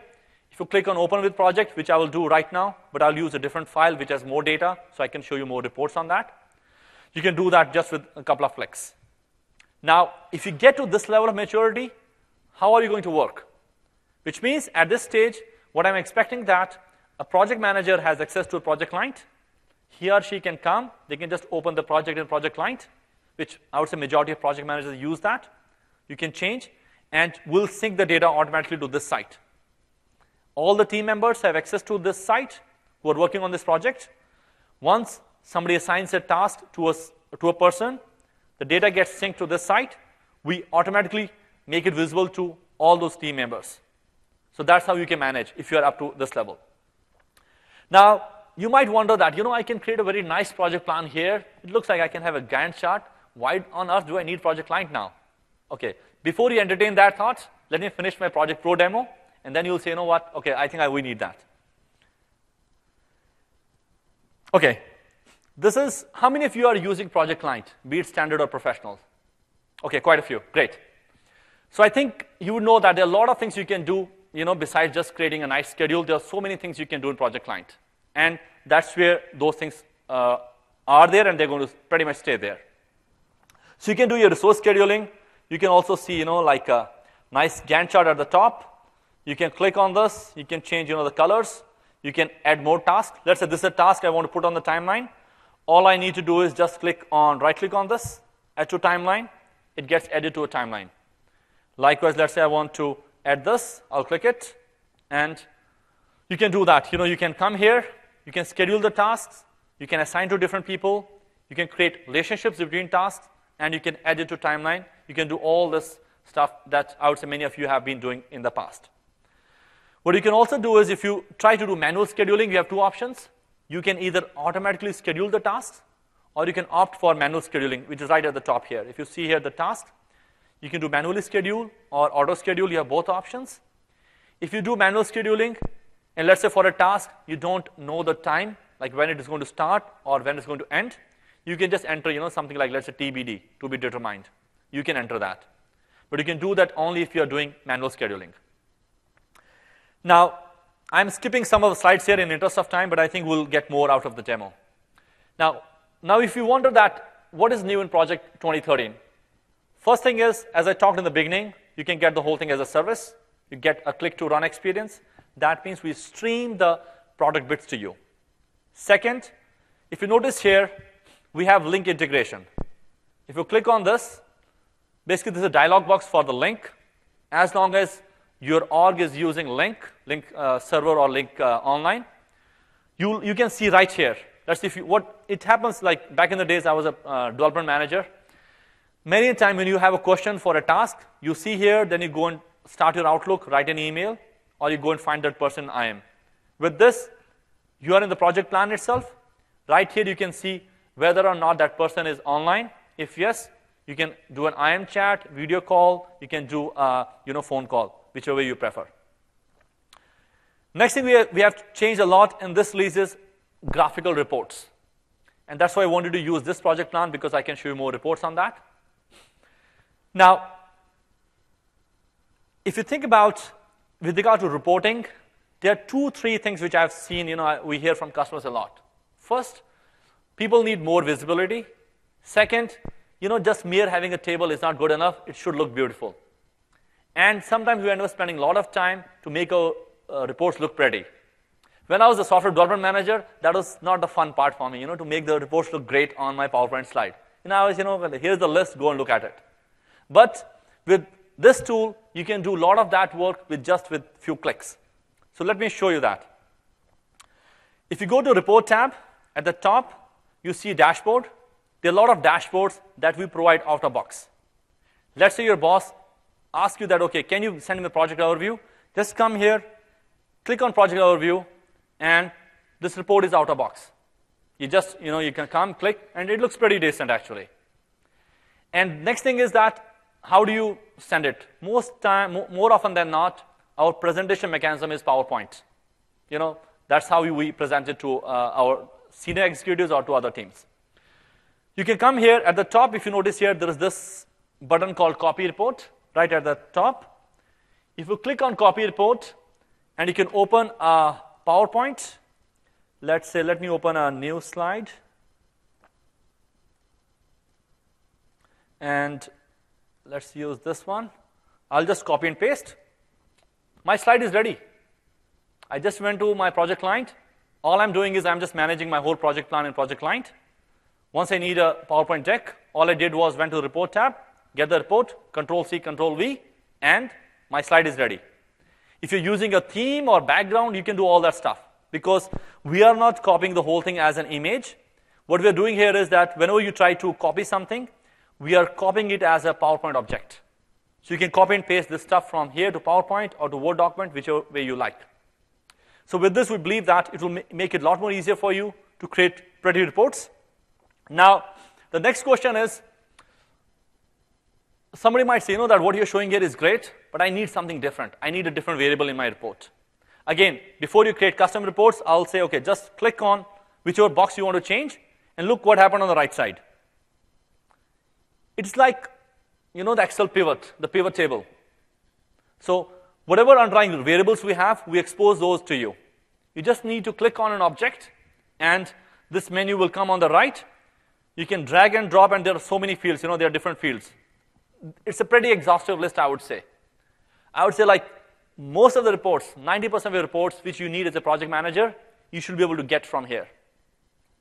If you click on Open with Project, which I will do right now, but I'll use a different file which has more data, so I can show you more reports on that. You can do that just with a couple of clicks. Now, if you get to this level of maturity, how are you going to work? Which means at this stage, what I'm expecting that a project manager has access to a project client. He or she can come. They can just open the project in project client, which I would say majority of project managers use that. You can change, and we'll sync the data automatically to this site. All the team members have access to this site who are working on this project. Once somebody assigns a task to a person, the data gets synced to this site. We automatically make it visible to all those team members. So that's how you can manage if you are up to this level. Now, you might wonder that, I can create a very nice project plan here. It looks like I can have a Gantt chart. Why on earth do I need project client now? Okay, before you entertain that thought, let me finish my Project Pro demo, and then you'll say, you know what? Okay, I think we need that. Okay, this is, how many of you are using project client, be it standard or professional? Okay, quite a few, great. So I think you would know that there are a lot of things you can do, besides just creating a nice schedule. There are so many things you can do in project client. And that's where those things are there, and they're going to pretty much stay there. So you can do your resource scheduling. You can also see, like a nice Gantt chart at the top. You can click on this. You can change, the colors. You can add more tasks. Let's say this is a task I want to put on the timeline. All I need to do is just right-click on this, add to timeline. It gets added to a timeline. Likewise, let's say I want to add this. I'll click it, and you can do that. You can come here. You can schedule the tasks. You can assign to different people. You can create relationships between tasks, and you can add it to timeline. You can do all this stuff that I would say many of you have been doing in the past. What you can also do is if you try to do manual scheduling, you have two options. You can either automatically schedule the tasks, or you can opt for manual scheduling, which is right at the top here. If you see here the task, you can do manually schedule or auto schedule. You have both options. If you do manual scheduling, and let's say for a task, you don't know the time, like when it is going to start or when it's going to end, you can just enter, something like, let's say TBD, to be determined. You can enter that. But you can do that only if you're doing manual scheduling. Now, I'm skipping some of the slides here in the interest of time, but I think we'll get more out of the demo. Now if you wonder that, what is new in Project 2013? First thing is, as I talked in the beginning, you can get the whole thing as a service. You get a click-to-run experience. That means we stream the product bits to you. Second, if you notice here, we have link integration. If you click on this, basically this is a dialog box for the link. As long as your org is using link server or link online, you can see right here. Let's see what it happens. Like back in the days, I was a development manager. Many a time when you have a question for a task, you see here, then you go and start your Outlook, write an email, or you go and find that person IM. With this, you are in the project plan itself. Right here, you can see whether or not that person is online. If yes, you can do an IM chat, video call. You can do phone call, whichever you prefer. Next thing we have changed a lot in this release is graphical reports. And that's why I wanted to use this project plan, because I can show you more reports on that. Now, if you think about, with regard to reporting, there are 2-3 things which I've seen, we hear from customers a lot. First, people need more visibility. Second, just mere having a table is not good enough. It should look beautiful. And sometimes we end up spending a lot of time to make our reports look pretty. When I was a software development manager, that was not the fun part for me, to make the reports look great on my PowerPoint slide. I was, here's the list, go and look at it. But with this tool, you can do a lot of that work with few clicks. So let me show you that. If you go to Report tab, at the top, you see Dashboard. There are a lot of dashboards that we provide out of box. Let's say your boss asks you that, okay, can you send me a project overview? Just come here, click on Project Overview, and this report is out of box. You just, you can come, click, and it looks pretty decent, actually. And next thing is that, how do you send it? More often than not, our presentation mechanism is PowerPoint. That's how we present it to our senior executives or to other teams. You can come here at the top. If you notice here, there is this button called Copy Report right at the top. If you click on Copy Report, and you can open a PowerPoint. Let's say, let me open a new slide. And let's use this one. I'll just copy and paste. My slide is ready. I just went to my project client. All I'm doing is I'm just managing my whole project plan in project client. Once I need a PowerPoint deck, all I did was went to the Report tab, get the report, Control-C, Control-V, and my slide is ready. If you're using a theme or background, you can do all that stuff, because we are not copying the whole thing as an image. What we're doing here is that whenever you try to copy something, we are copying it as a PowerPoint object. So you can copy and paste this stuff from here to PowerPoint or to Word document, whichever way you like. So with this, we believe that it will make it a lot more easier for you to create pretty reports. Now, the next question is, somebody might say, that what you're showing here is great, but I need something different. I need a different variable in my report. Again, before you create custom reports, I'll say, okay, just click on whichever box you want to change, and look what happened on the right side. It's like, the Excel pivot, the pivot table. So whatever underlying variables we have, we expose those to you. You just need to click on an object, and this menu will come on the right. You can drag and drop, and there are so many fields. There are different fields. It's a pretty exhaustive list, I would say. I would say like most of the reports, 90% of your reports which you need as a project manager, you should be able to get from here.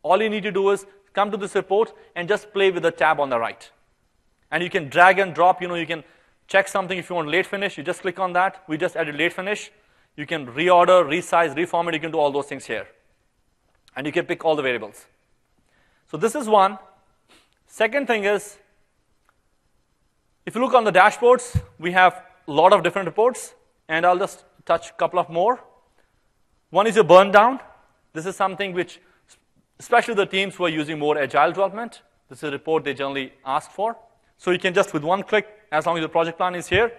All you need to do is come to this report and just play with the tab on the right. And you can drag and drop. You can check something if you want late finish. You just click on that. We just added late finish. You can reorder, resize, reformat. You can do all those things here. And you can pick all the variables. So this is one. Second thing is, if you look on the dashboards, we have a lot of different reports. And I'll just touch a couple of more. One is your burn down. This is something which, especially the teams who are using more agile development, this is a report they generally ask for. So you can just, with one click, as long as the project plan is here,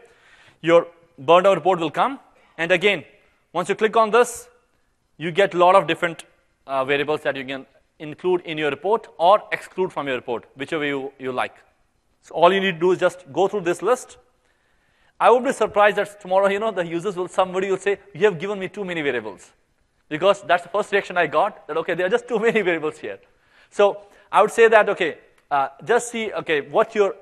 your burn down report will come. And again, once you click on this, you get a lot of different variables that you can include in your report or exclude from your report, whichever you like. So all you need to do is just go through this list. I would be surprised that tomorrow, somebody will say, you have given me too many variables. Because that's the first reaction I got, that, okay, there are just too many variables here. So I would say that, okay, just see, okay, what your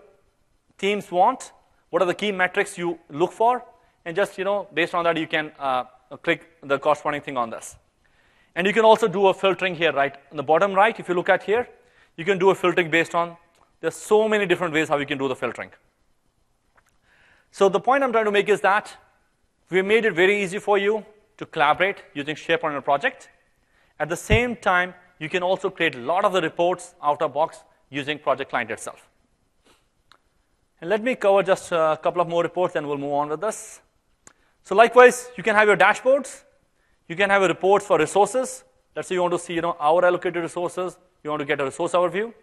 teams want, what are the key metrics you look for, and just, based on that, you can click the corresponding thing on this. And you can also do a filtering here, right? On the bottom right, if you look at here, you can do a filtering based on, there's so many different ways how you can do the filtering. So the point I'm trying to make is that we made it very easy for you to collaborate using SharePoint on a project. At the same time, you can also create a lot of the reports out of box using Project Client itself. And let me cover just a couple of more reports, and we'll move on with this. So likewise, you can have your dashboards. You can have a report for resources. Let's say you want to see our allocated resources. You want to get a resource overview.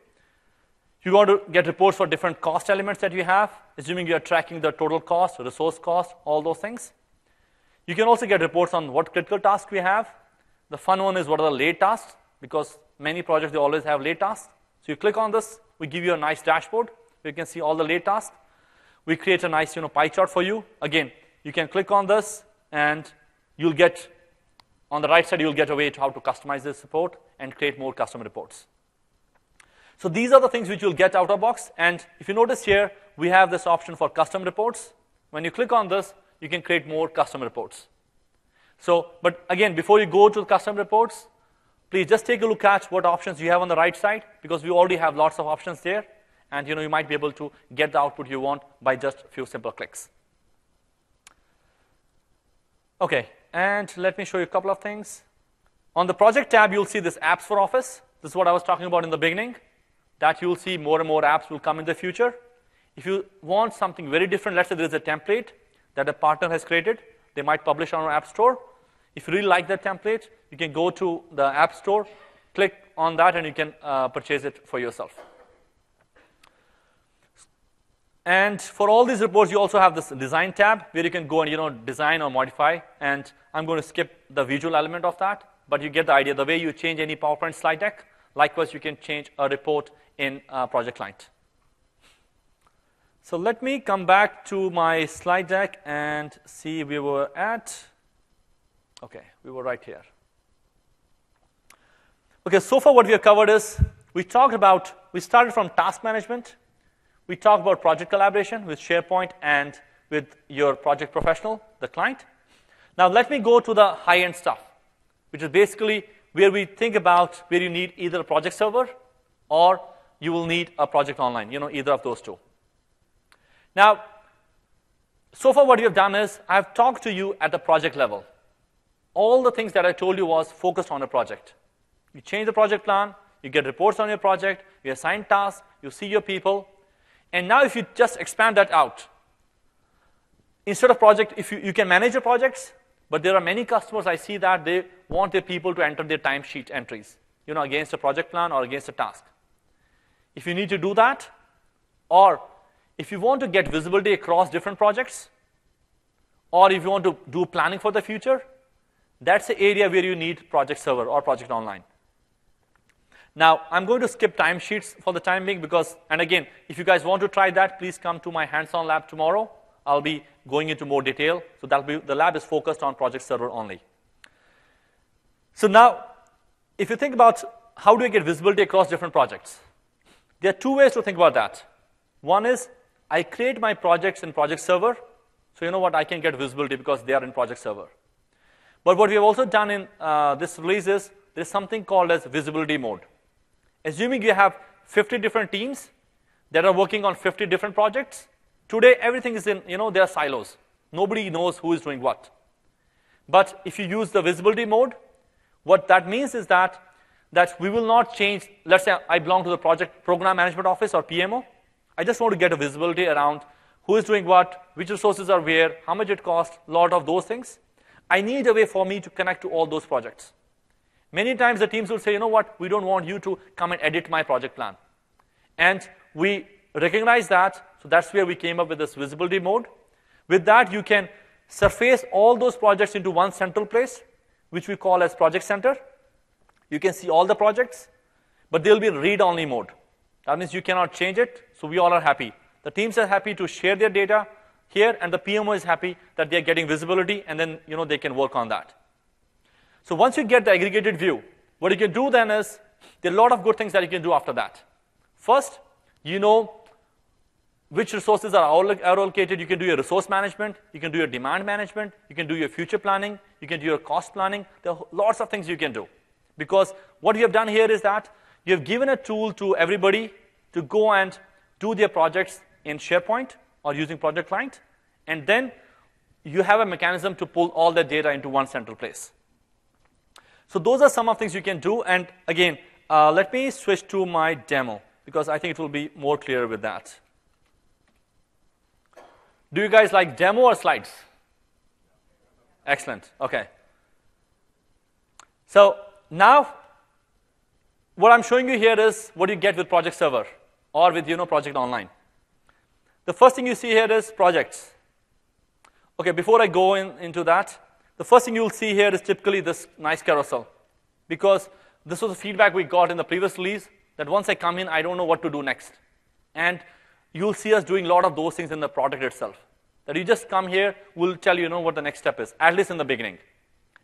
You want to get reports for different cost elements that you have, assuming you are tracking the total cost, resource cost, all those things. You can also get reports on what critical tasks we have. The fun one is what are the late tasks, because many projects, they always have late tasks. So you click on this. We give you a nice dashboard. You can see all the late tasks. We create a nice pie chart for you. Again, you can click on this, and you'll get, on the right side, you'll get a way to how to customize this report and create more custom reports. So these are the things which you'll get out of box. And if you notice here, we have this option for custom reports. When you click on this, you can create more custom reports. So, but again, before you go to the custom reports, please just take a look at what options you have on the right side, because we already have lots of options there. And you might be able to get the output you want by just a few simple clicks. Okay, and let me show you a couple of things. On the project tab, you'll see this apps for Office. This is what I was talking about in the beginning, that you'll see more and more apps will come in the future. If you want something very different, let's say there's a template that a partner has created. They might publish on our App Store. If you really like that template, you can go to the App Store, click on that, and you can purchase it for yourself. And for all these reports, you also have this design tab where you can go and design or modify. And I'm going to skip the visual element of that, but you get the idea. The way you change any PowerPoint slide deck, likewise, you can change a report in Project Client. So let me come back to my slide deck and see we were at. Okay, we were right here. Okay, so far what we have covered is we started from task management. We talked about project collaboration with SharePoint and with your project professional, the client. Now let me go to the high-end stuff, which is basically where we think about where you need either a project server or you will need a project online, either of those two. Now, so far what we have done is I've talked to you at the project level. All the things that I told you was focused on a project. You change the project plan, you get reports on your project, you assign tasks, you see your people. And now if you just expand that out, instead of project, if you can manage your projects, But there are many customers I see that they want their people to enter their timesheet entries, against a project plan or against a task. If you need to do that, or if you want to get visibility across different projects, or if you want to do planning for the future, that's the area where you need Project Server or Project Online. Now, I'm going to skip timesheets for the time being because, and again, if you guys want to try that, please come to my hands-on lab tomorrow. I'll be going into more detail. So the lab is focused on Project Server only. So now, if you think about how do I get visibility across different projects, there are two ways to think about that. One is I create my projects in Project Server. So you know what? I can get visibility because they are in Project Server. But what we have also done in this release is there's something called as visibility mode. Assuming you have 50 different teams that are working on 50 different projects, today everything is in, there are silos. Nobody knows who is doing what. But if you use the visibility mode, what that means is that we will not change. Let's say I belong to the project program management office or PMO. I just want to get a visibility around who is doing what, which resources are where, how much it costs, a lot of those things. I need a way for me to connect to all those projects. Many times the teams will say, you know what, we don't want you to come and edit my project plan. And we recognize that, so that's where we came up with this visibility mode. With that, you can surface all those projects into one central place, which we call as Project Center. You can see all the projects, but they'll be read-only mode. That means you cannot change it, so we all are happy. The teams are happy to share their data here, and the PMO is happy that they're getting visibility, and then they can work on that. So once you get the aggregated view, what you can do then is, there are a lot of good things that you can do after that. First, you know which resources are allocated. You can do your resource management. You can do your demand management. You can do your future planning. You can do your cost planning. There are lots of things you can do. Because what you have done here is that you have given a tool to everybody to go and do their projects in SharePoint or using Project Client. And then you have a mechanism to pull all the data into one central place. So those are some of the things you can do. And again, let me switch to my demo, because I think it will be more clear with that. Do you guys like demo or slides? Excellent. OK. So now, what I'm showing you here is what you get with Project Server or with Project Online. The first thing you see here is projects. OK, before I go into that, the first thing you'll see here is typically this nice carousel. Because this was the feedback we got in the previous release, that once I come in, I don't know what to do next. And you'll see us doing a lot of those things in the product itself. That you just come here, we'll tell you, what the next step is, at least in the beginning.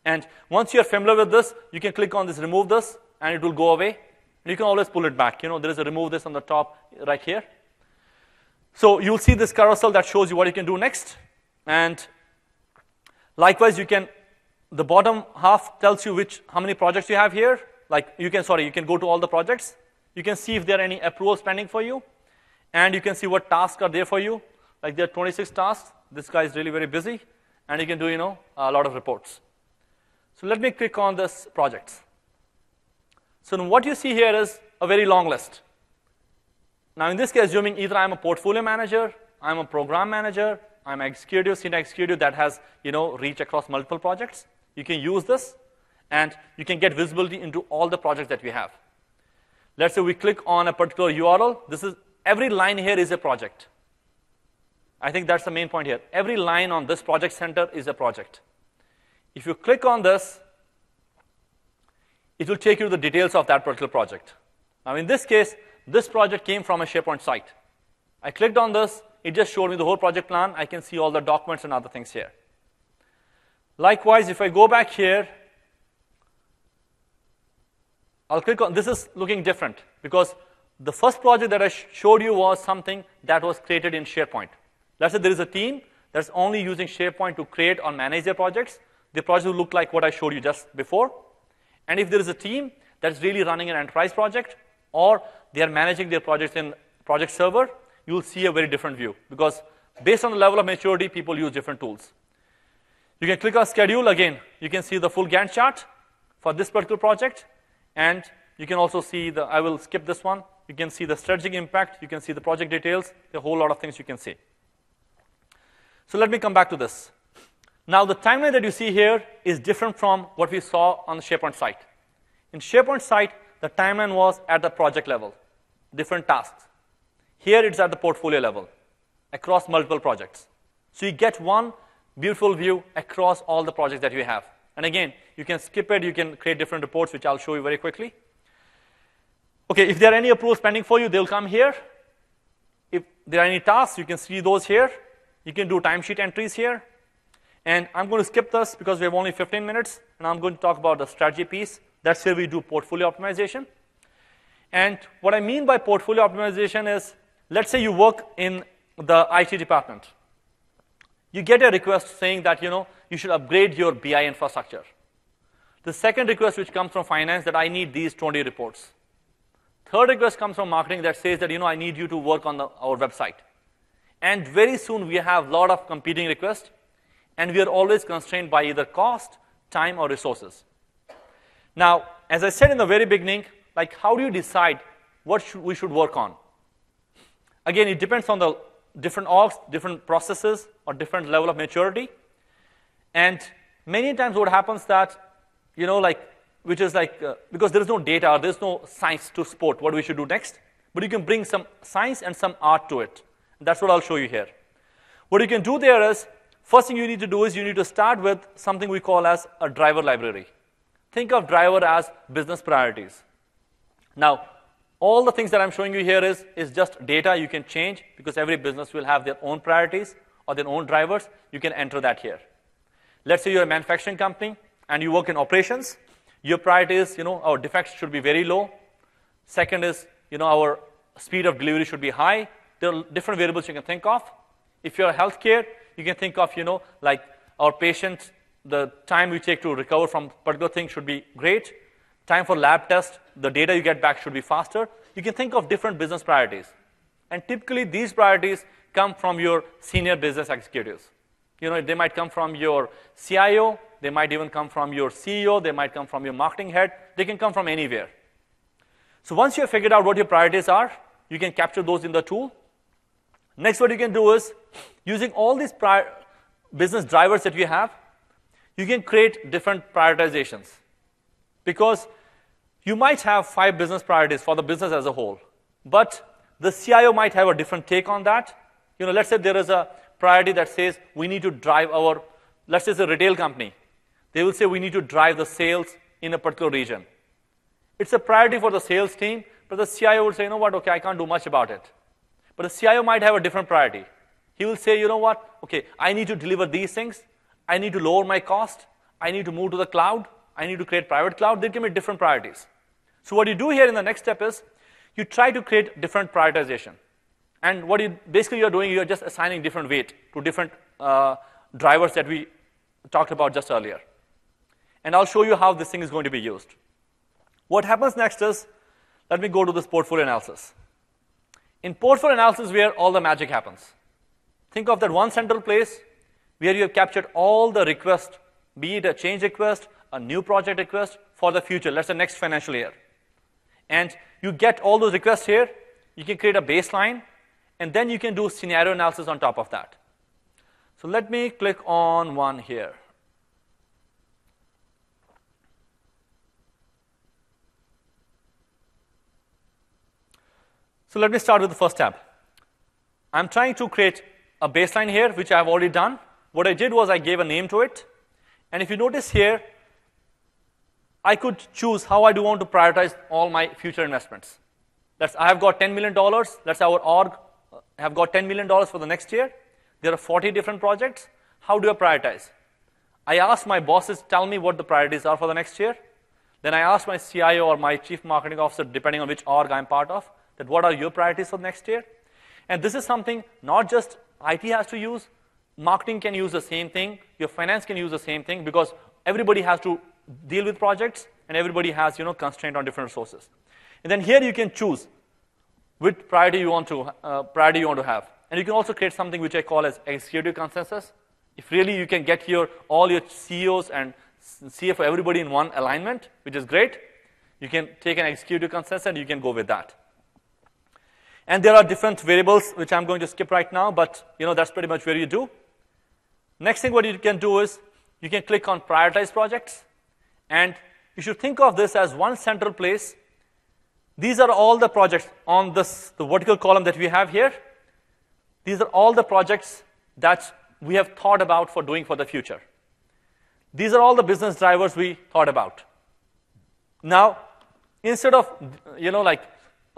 And once you're familiar with this, you can click on this, remove this, and it will go away. And you can always pull it back. There is a remove this on the top right here. So you'll see this carousel that shows you what you can do next. And likewise, the bottom half tells you how many projects you have here. You can go to all the projects. You can see if there are any approvals pending for you. And you can see what tasks are there for you. There are 26 tasks. This guy is really very busy. And you can do, a lot of reports. So let me click on this projects. So what you see here is a very long list. Now in this case, assuming either I'm a portfolio manager, I'm a program manager, I'm an executive, senior executive that has, reach across multiple projects. You can use this, and you can get visibility into all the projects that we have. Let's say we click on a particular URL. Every line here is a project. I think that's the main point here. Every line on this project center is a project. If you click on this, it will take you to the details of that particular project. Now in this case, this project came from a SharePoint site. I clicked on this. It just showed me the whole project plan. I can see all the documents and other things here. Likewise, if I go back here, I'll click on, this is looking different because the first project that I showed you was something that was created in SharePoint. Let's say there is a team that's only using SharePoint to create or manage their projects. The project will look like what I showed you just before. And if there is a team that's really running an enterprise project, or they are managing their projects in Project Server, you'll see a very different view. Because based on the level of maturity, people use different tools. You can click on Schedule. Again, you can see the full Gantt chart for this particular project. And you can also see I will skip this one. You can see the strategic impact. You can see the project details. There are a whole lot of things you can see. So let me come back to this. Now, the timeline that you see here is different from what we saw on the SharePoint site. In SharePoint site, the timeline was at the project level, different tasks. Here, it's at the portfolio level, across multiple projects. So you get one beautiful view across all the projects that you have. And again, you can skip it. You can create different reports, which I'll show you very quickly. OK, if there are any approvals pending for you, they'll come here. If there are any tasks, you can see those here. You can do timesheet entries here. And I'm going to skip this because we have only 15 minutes. And I'm going to talk about the strategy piece. That's where we do portfolio optimization. And what I mean by portfolio optimization is, let's say you work in the IT department. You get a request saying that you should upgrade your BI infrastructure. The second request which comes from finance that I need these 20 reports. Third request comes from marketing that says that I need you to work on our website. And very soon we have a lot of competing requests, and we are always constrained by either cost, time, or resources. Now, as I said in the very beginning, like how do you decide what we should work on? Again, it depends on the different orgs, different processes, or different level of maturity. And many times what happens that, because there is no data, or there's no science to support what we should do next, but you can bring some science and some art to it. And that's what I'll show you here. What you can do there is, first thing you need to do is you need to start with something we call as a driver library. Think of driver as business priorities. Now, all the things that I'm showing you here is just data you can change, because every business will have their own priorities or their own drivers. You can enter that here. Let's say you're a manufacturing company and you work in operations. Your priority is, our defects should be very low. Second is, our speed of delivery should be high. There are different variables you can think of. If you're healthcare, you can think of, like our patients, the time we take to recover from a particular thing should be great. Time for lab test, the data you get back should be faster. You can think of different business priorities. And typically, these priorities come from your senior business executives. They might come from your CIO. They might even come from your CEO. They might come from your marketing head. They can come from anywhere. So once you have figured out what your priorities are, you can capture those in the tool. Next, what you can do is, using all these business drivers that you have, you can create different prioritizations. Because you might have 5 business priorities for the business as a whole. But the CIO might have a different take on that. Let's say there is a priority that says we need to drive let's say it's a retail company. They will say we need to drive the sales in a particular region. It's a priority for the sales team, but the CIO would say, okay, I can't do much about it. But the CIO might have a different priority. He will say, okay, I need to deliver these things. I need to lower my cost. I need to move to the cloud. I need to create private cloud. There can be different priorities. So what you do here in the next step is you try to create different prioritization. And what you're doing, you're just assigning different weight to different drivers that we talked about just earlier. And I'll show you how this thing is going to be used. What happens next is, let me go to this portfolio analysis. In portfolio analysis, where all the magic happens. Think of that one central place where you have captured all the requests, be it a change request, a new project request for the future, let's say next financial year. And you get all those requests here. You can create a baseline, and then you can do scenario analysis on top of that. So let me click on one here. So let me start with the first tab. I'm trying to create a baseline here, which I've already done. What I did was I gave a name to it. And if you notice here, I could choose how I do want to prioritize all my future investments. I have got $10 million. That's our org. I have got $10 million for the next year. There are 40 different projects. How do I prioritize? I asked my bosses, tell me what the priorities are for the next year. Then I asked my CIO or my chief marketing officer, depending on which org I'm part of, that what are your priorities for the next year? And this is something not just IT has to use. Marketing can use the same thing. Your finance can use the same thing, because everybody has to deal with projects, and everybody has constraint on different resources. And then here you can choose which priority you want to have. And you can also create something which I call as executive consensus. If really you can get all your CEOs and CFO, everybody in one alignment, which is great, you can take an executive consensus and you can go with that. And there are different variables which I'm going to skip right now, but that's pretty much where you do. Next thing what you can do is you can click on prioritize projects, and you should think of this as one central place. These are all the projects on the vertical column that we have here. These are all the projects that we have thought about for doing for the future. These are all the business drivers we thought about. Now, instead of like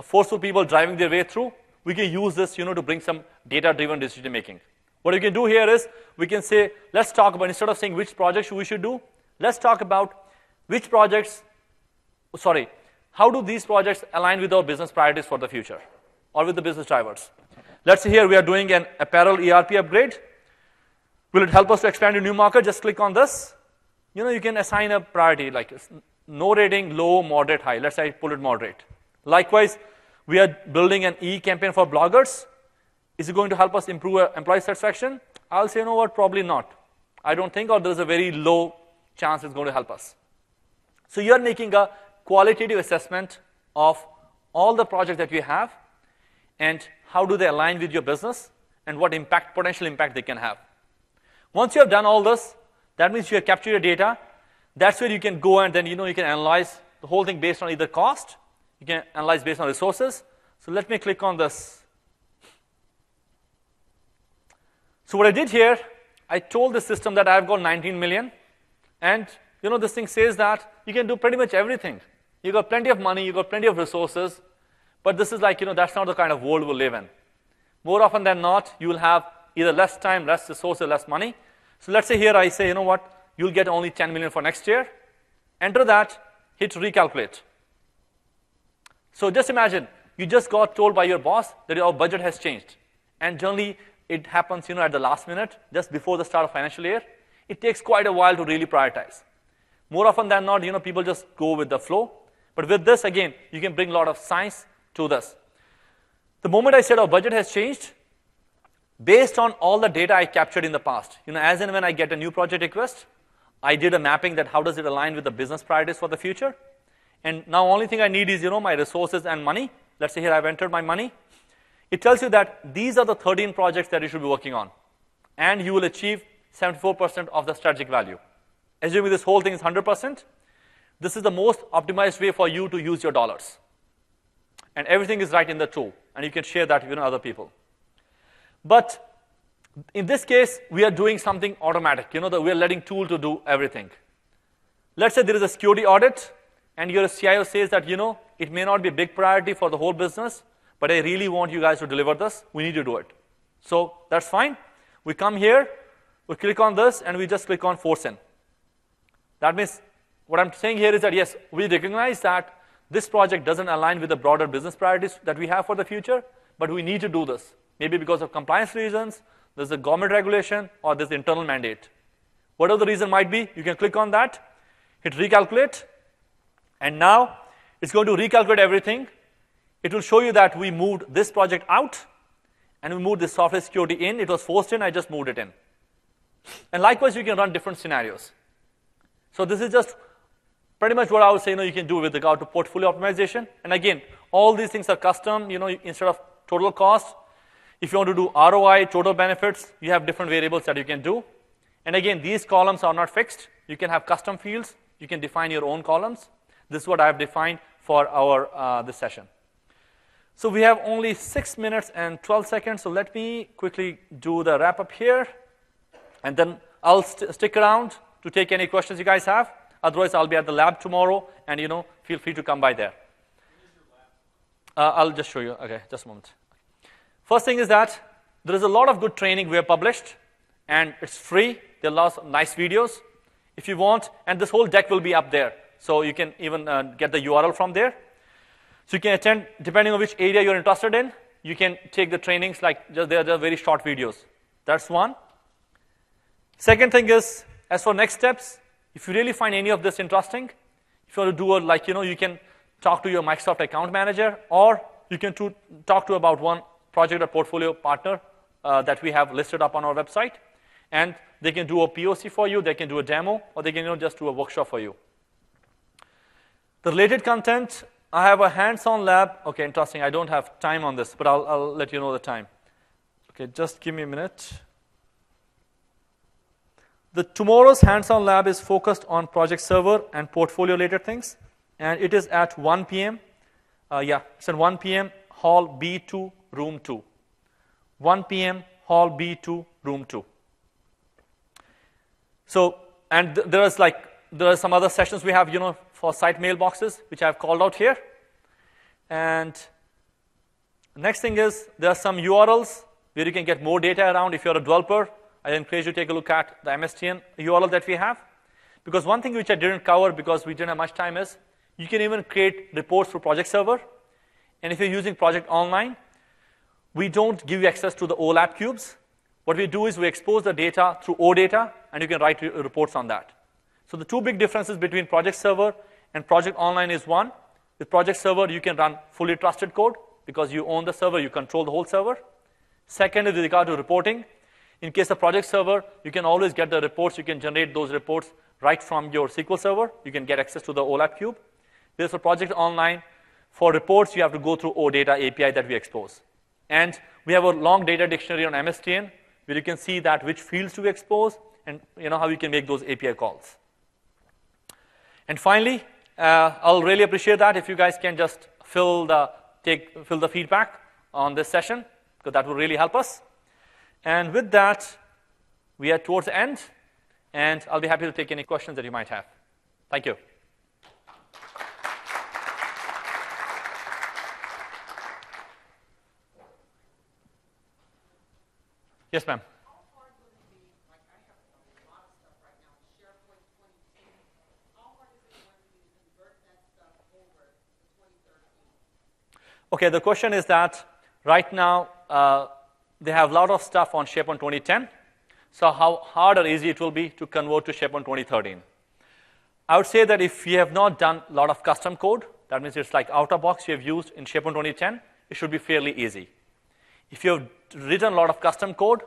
forceful people driving their way through, we can use this to bring some data-driven decision making. What we can do here is we can say, let's talk about, instead of saying which projects we should do, let's talk about which projects, how do these projects align with our business priorities for the future or with the business drivers. Let's say here we are doing an apparel ERP upgrade. Will it help us to expand to new market? Just click on this. You can assign a priority like no rating, low, moderate, high. Let's say I put it moderate. Likewise, we are building an e-campaign for bloggers. Is it going to help us improve employee satisfaction? I'll say, probably not. I don't think, or there's a very low chance it's going to help us. So you're making a qualitative assessment of all the projects that you have and how do they align with your business and what potential impact they can have. Once you have done all this, that means you have captured your data. That's where you can go and then you can analyze the whole thing based on either cost. You can analyze based on resources. So let me click on this. So what I did here, I told the system that I've got 19 million. And this thing says that you can do pretty much everything. You got plenty of money, you got plenty of resources. But this is like, that's not the kind of world we live in. More often than not, you will have either less time, less resources, less money. So let's say here I say, you'll get only 10 million for next year. Enter that, hit recalculate. So just imagine, you just got told by your boss that your budget has changed. And generally, it happens, at the last minute, just before the start of financial year. It takes quite a while to really prioritize. More often than not, people just go with the flow. But with this, again, you can bring a lot of science to this. The moment I said our budget has changed, based on all the data I captured in the past, as and when I get a new project request, I did a mapping that how does it align with the business priorities for the future. And now only thing I need is, my resources and money. Let's say here I've entered my money. It tells you that these are the 13 projects that you should be working on. And you will achieve 74% of the strategic value. Assuming this whole thing is 100%, this is the most optimized way for you to use your dollars. And everything is right in the tool. And you can share that with other people. But in this case, we are doing something automatic. We are letting tool to do everything. Let's say there is a security audit, and your CIO says that, it may not be a big priority for the whole business, but I really want you guys to deliver this. We need to do it. So that's fine. We come here, we click on this, and we just click on force in. That means what I'm saying here is that, yes, we recognize that this project doesn't align with the broader business priorities that we have for the future, but we need to do this. Maybe because of compliance reasons, there's a government regulation, or there's internal mandate. Whatever the reason might be, you can click on that, hit recalculate, and now it's going to recalculate everything. It will show you that we moved this project out, and we moved this software security in. It was forced in, I just moved it in. And likewise, you can run different scenarios. So this is just pretty much what I would say you can do with regard to portfolio optimization. And again, all these things are custom, instead of total cost. If you want to do ROI, total benefits, you have different variables that you can do. And again, these columns are not fixed. You can have custom fields. You can define your own columns. This is what I have defined for our this session. So we have only 6 minutes and 12 seconds. So let me quickly do the wrap up here. And then I'll stick around to take any questions you guys have. Otherwise, I'll be at the lab tomorrow. And, feel free to come by there. I'll just show you. OK, just a moment. First thing is that there is a lot of good training we have published. And it's free. There are lots of nice videos if you want. And this whole deck will be up there. So you can even get the URL from there. So you can attend, depending on which area you're interested in. You can take the trainings, like they're very short videos. That's one. Second thing is, as for next steps, if you really find any of this interesting, if you want to do you can talk to your Microsoft account manager, or you can talk to about one project or portfolio partner that we have listed up on our website. And they can do a POC for you, they can do a demo, or they can just do a workshop for you. The related content, I have a hands-on lab. OK, interesting. I don't have time on this, but I'll let you know the time. OK, just give me a minute. The tomorrow's hands-on lab is focused on project server and portfolio-related things, and it is at 1 p.m. It's at 1 p.m. Hall B2, Room 2. 1 p.m. Hall B2, Room 2. So, and there are some other sessions we have, for site mailboxes, which I've called out here. And the next thing is there are some URLs where you can get more data around. If you're a developer, I encourage you to take a look at the MSTN URL that we have. Because one thing which I didn't cover because we didn't have much time is you can even create reports through Project Server. And if you're using Project Online, we don't give you access to the OLAP cubes. What we do is we expose the data through OData, and you can write reports on that. So the two big differences between Project Server and Project Online is one, with Project Server, you can run fully trusted code because you own the server, you control the whole server. Second is with regard to reporting. In case of Project Server, you can always get the reports. You can generate those reports right from your SQL Server. You can get access to the OLAP cube. There's a Project Online. For reports, you have to go through OData API that we expose. And we have a long data dictionary on MSTN where you can see that which fields to expose and how you can make those API calls. And finally, I'll really appreciate that if you guys can just fill the feedback on this session, because that will really help us. And with that, we are towards the end, and I'll be happy to take any questions that you might have. Thank you. Yes, ma'am. How hard will it be? Like, I have a lot of stuff right now, SharePoint 2010. How hard is it going to be to convert that stuff over to 2013? Okay, the question is that right now they have a lot of stuff on SharePoint 2010. So how hard or easy it will be to convert to SharePoint 2013? I would say that if you have not done a lot of custom code, that means it's like out-of-box you have used in SharePoint 2010, it should be fairly easy. If you have written a lot of custom code,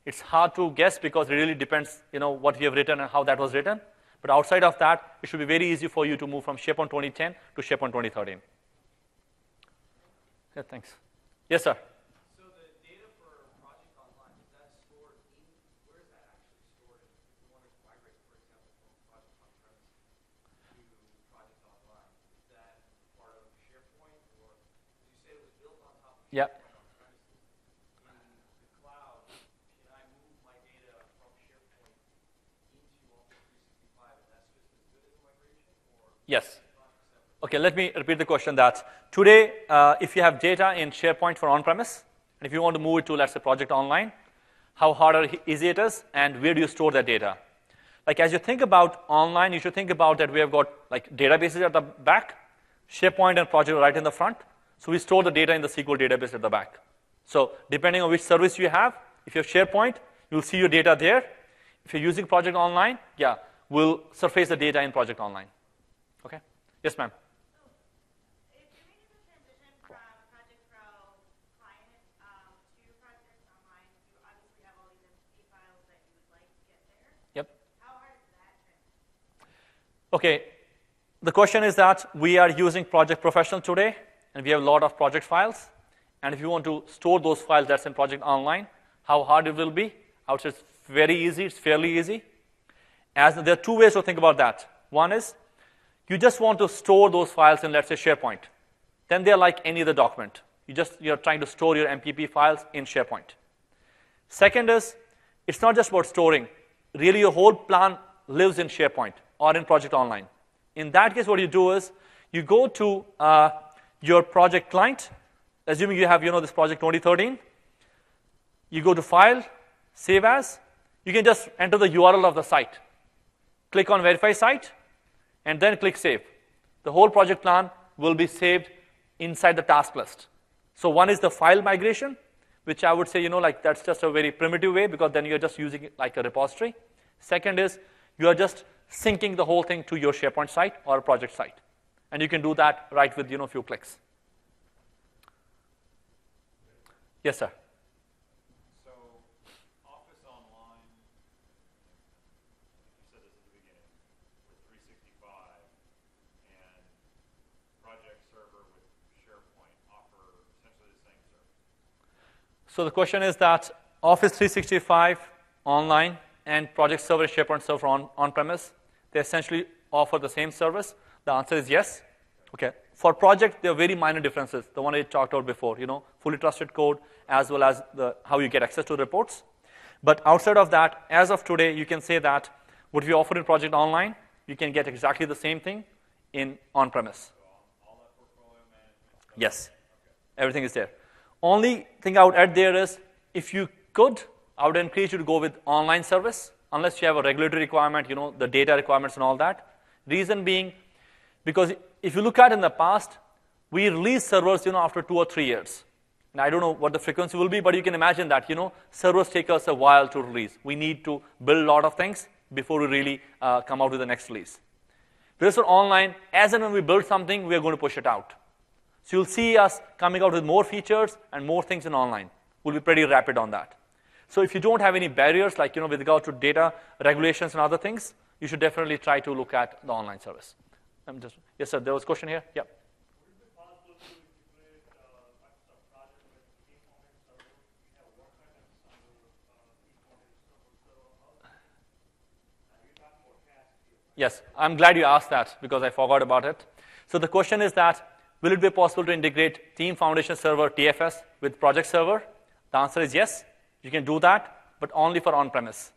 it's hard to guess because it really depends, what you have written and how that was written. But outside of that, it should be very easy for you to move from SharePoint 2010 to SharePoint 2013. Yeah, thanks. Yes, sir. So the data for Project Online, is that stored where is that actually stored? If you want to migrate, for example, from Project On-Premise to Project Online, is that part of SharePoint, or did you say it was built on top of Yeah. SharePoint? Yes. Okay, let me repeat the question that today, if you have data in SharePoint for on-premise, and if you want to move it to, let's say, Project Online, how hard or easy it is, and where do you store that data? Like, as you think about online, you should think about that we have got, like, databases at the back, SharePoint and Project right in the front, so we store the data in the SQL database at the back. So depending on which service you have, if you have SharePoint, you'll see your data there. If you're using Project Online, we'll surface the data in Project Online. Okay? Yes, ma'am. So, if you're making the transition from Project Pro client to Project Online, you obviously have all these MP files that you would like to get there. Yep. How hard is that transition? Okay. The question is that we are using Project Professional today, and we have a lot of project files. And if you want to store those files that's in Project Online, how hard it will be? I would say it's very easy. It's fairly easy. As there are two ways to think about that. One is you just want to store those files in, let's say, SharePoint. Then they're like any other document. You're trying to store your MPP files in SharePoint. Second is, it's not just about storing. Really, your whole plan lives in SharePoint or in Project Online. In that case, what you do is you go to your project client, assuming you have, this Project 2013. You go to File, Save As. You can just enter the URL of the site. Click on Verify Site, and then click Save. The whole project plan will be saved inside the task list. So one is the file migration, which I would say, that's just a very primitive way because then you're just using it like a repository. Second is you are just syncing the whole thing to your SharePoint site or project site. And you can do that right with, a few clicks. Yes, sir. So the question is that Office 365 Online and Project Server and SharePoint Server on-premise, they essentially offer the same service? The answer is yes. Okay. For project, there are very minor differences. The one I talked about before, fully trusted code, as well as how you get access to reports. But outside of that, as of today, you can say that what we offer in Project Online, you can get exactly the same thing in on-premise. All that portfolio management. Yes. Everything is there. Only thing I would add there is, if you could, I would encourage you to go with online service, unless you have a regulatory requirement, the data requirements and all that. Reason being, because if you look at in the past, we release servers, after 2 or 3 years. And I don't know what the frequency will be, but you can imagine that, servers take us a while to release. We need to build a lot of things before we really come out with the next release. Whereas for online, as and when we build something, we are going to push it out. So you'll see us coming out with more features and more things in online. We'll be pretty rapid on that. So if you don't have any barriers, like with regard to data regulations and other things, you should definitely try to look at the online service. Yes, sir. There was a question here. Yeah. Would it be possible to integrate Microsoft Project with Team Foundation Server? We have WordPress under Team Foundation Server. So you're talking about tasks here. Yes, I'm glad you asked that because I forgot about it. So the question is that, will it be possible to integrate Team Foundation Server, TFS, with Project Server? The answer is yes. You can do that, but only for on-premise.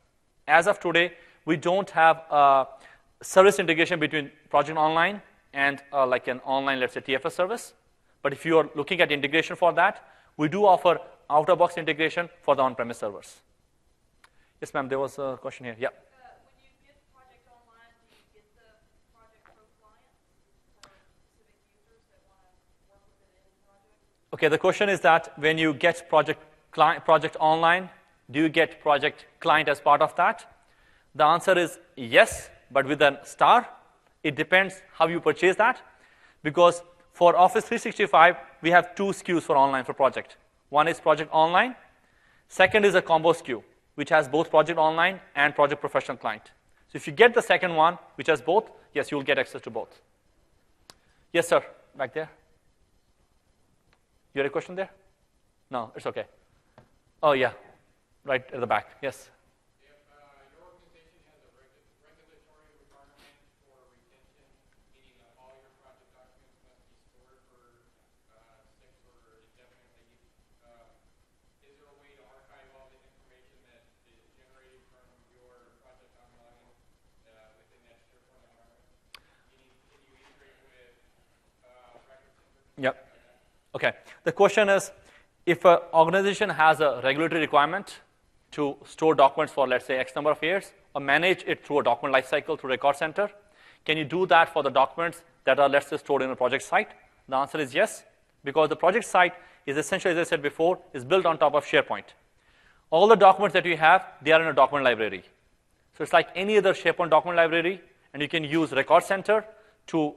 As of today, we don't have a service integration between Project Online and like an online, let's say, TFS service. But if you are looking at integration for that, we do offer out-of-box integration for the on-premise servers. Yes, ma'am, there was a question here. Yeah. When you get Project Online, do you get the Project Pro client for specific users that want to work with it in Project? Okay, the question is that when you get Project Online, do you get Project Client as part of that? The answer is yes, but with a star. It depends how you purchase that. Because for Office 365, we have 2 SKUs for online for project. One is Project Online. Second is a combo SKU, which has both Project Online and Project Professional Client. So if you get the second one, which has both, yes, you will get access to both. Yes, sir, back there. You had a question there? No, it's okay. Oh, yeah, right at the back. Yes. If your organization has a regulatory requirement for retention, meaning that all your project documents must be stored for 6 or indefinitely, is there a way to archive all the information that is generated from your project online within that SharePoint environment? Can you integrate with record center? Yep. Okay. The question is, if an organization has a regulatory requirement to store documents for, let's say, X number of years, or manage it through a document lifecycle through Record Center, can you do that for the documents that are, let's say, stored in a project site? The answer is yes, because the project site is essentially, as I said before, is built on top of SharePoint. All the documents that you have, they are in a document library. So it's like any other SharePoint document library, and you can use Record Center to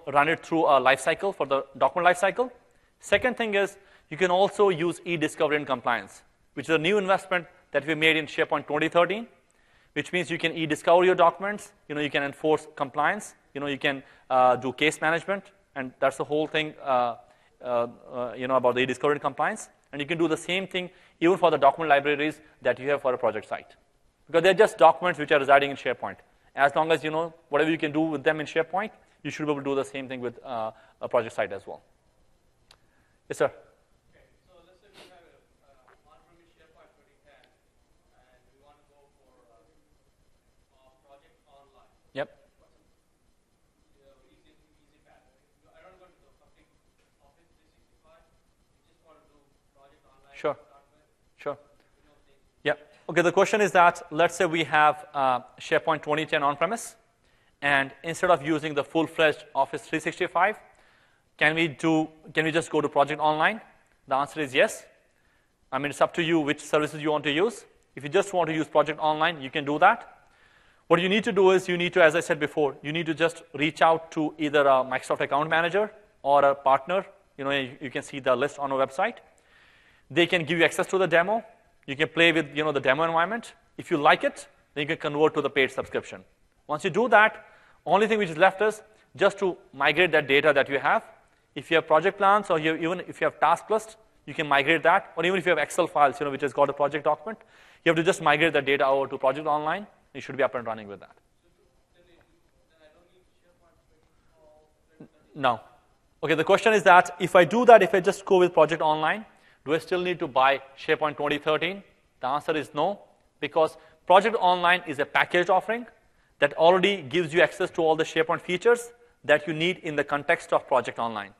run it through a lifecycle for the document lifecycle. Second thing is, you can also use e-discovery and compliance, which is a new investment that we made in SharePoint 2013, which means you can e-discover your documents. You can enforce compliance. You can do case management, and that's the whole thing. About the e-discovery and compliance. And you can do the same thing even for the document libraries that you have for a project site, because they're just documents which are residing in SharePoint. As long as whatever you can do with them in SharePoint, you should be able to do the same thing with a project site as well. Yes, sir. Okay, so let's say we have a on-premise SharePoint 2010, and we want to go for Project Online. Yep. Easy path. I don't go to the complete Office 365. We just want to do Project Online. Sure. Sure. Yeah. Okay, the question is that, let's say we have SharePoint 2010 on-premise, and instead of using the full-fledged Office 365, can we just go to Project Online? The answer is yes. I mean, it's up to you which services you want to use. If you just want to use Project Online, you can do that. What you need to do is, as I said before, you need to just reach out to either a Microsoft Account Manager or a partner. You can see the list on our website. They can give you access to the demo. You can play with the demo environment. If you like it, then you can convert to the paid subscription. Once you do that, only thing which is left is just to migrate that data that you have. If you have project plans, or even if you have task list, you can migrate that. Or even if you have Excel files, which has got a project document, You have to just migrate the data over to Project Online. You should be up and running with that. No. Okay, the question is that if I do that, if I just go with Project Online, do I still need to buy SharePoint 2013? The answer is no, because Project Online is a packaged offering that already gives you access to all the SharePoint features that you need in the context of Project Online.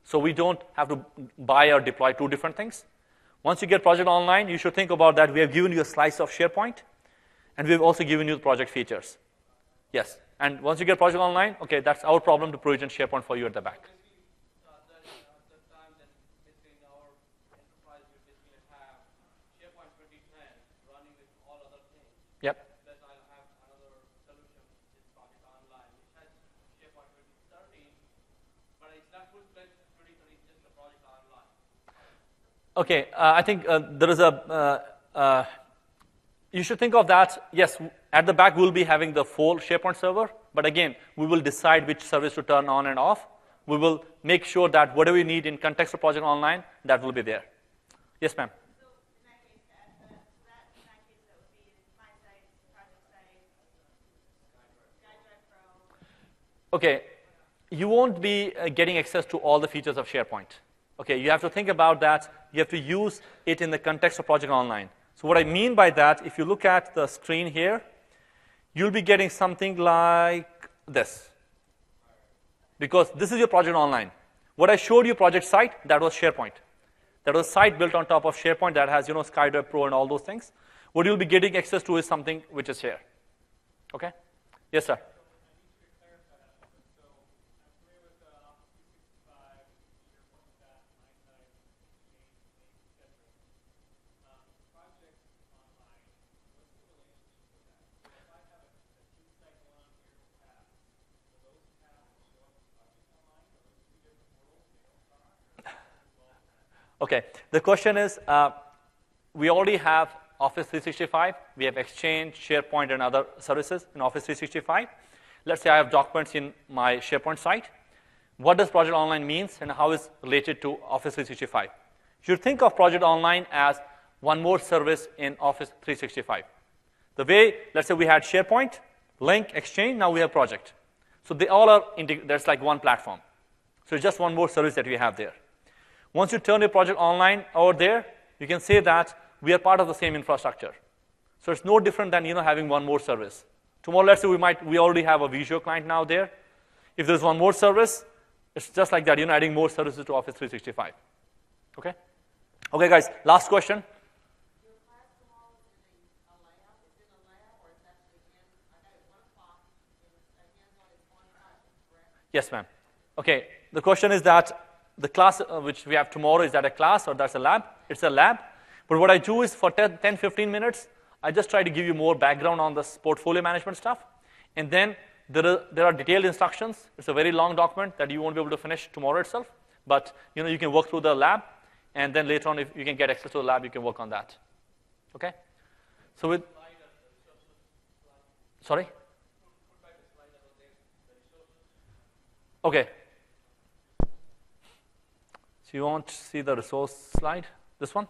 So we don't have to buy or deploy two different things. Once you get Project Online, you should think about that. We have given you a slice of SharePoint, and we've also given you the project features. Yes. And once you get Project Online, okay, that's our problem to provision SharePoint for you at the back. The time that basically in our enterprise, we basically have SharePoint 2010 running with all other things. Yep. Then I'll have another solution, which is Project Online, which has SharePoint 2013, but it's not full-fledged 2013, just the Project Online. Okay, I think there is you should think of that, yes, at the back we'll be having the full SharePoint server, but again, we will decide which service to turn on and off. We will make sure that whatever you need in context of Project Online, that will be there. Yes, ma'am. So in that case, that would be my site, project site, SkyDrive Pro. Okay, you won't be getting access to all the features of SharePoint. Okay, you have to think about that. You have to use it in the context of Project Online. So what I mean by that, if you look at the screen here, you'll be getting something like this. Because this is your Project Online. What I showed you, project site, that was SharePoint. That was a site built on top of SharePoint that has, SkyDrive Pro and all those things. What you'll be getting access to is something which is here. Okay? Yes, sir. Okay, the question is, we already have Office 365. We have Exchange, SharePoint, and other services in Office 365. Let's say I have documents in my SharePoint site. What does Project Online means and how is related to Office 365? You should think of Project Online as one more service in Office 365. The way, let's say we had SharePoint, Link, Exchange, now we have Project. So they all are, there's like one platform. So it's just one more service that we have there. Once you turn your Project Online over there, you can say that we are part of the same infrastructure. So it's no different than having one more service. Tomorrow, let's say we already have a Visual client now there. If there's one more service, it's just like that, adding more services to Office 365. Okay? Okay, guys, last question. Your class tomorrow is in a lab, it's in a lab, or it's actually I got it at 1 o'clock, and it's hands-on at 1 o'clock, correct? Yes, ma'am. Okay, the question is that the class which we have tomorrow, is that a class or that's a lab? It's a lab. But what I do is for 10, 15 minutes, I just try to give you more background on this portfolio management stuff. And then there are detailed instructions. It's a very long document that you won't be able to finish tomorrow itself. But you can work through the lab. And then later on, if you can get access to the lab, you can work on that. Okay? So with... Sorry? Okay. So you want to see the resource slide? This one?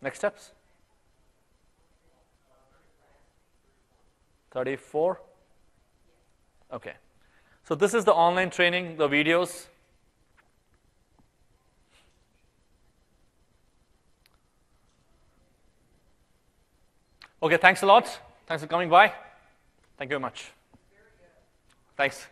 Next steps? 34? Okay. So this is the online training, the videos. Okay, thanks a lot. Thanks for coming by. Thank you very much. Thanks.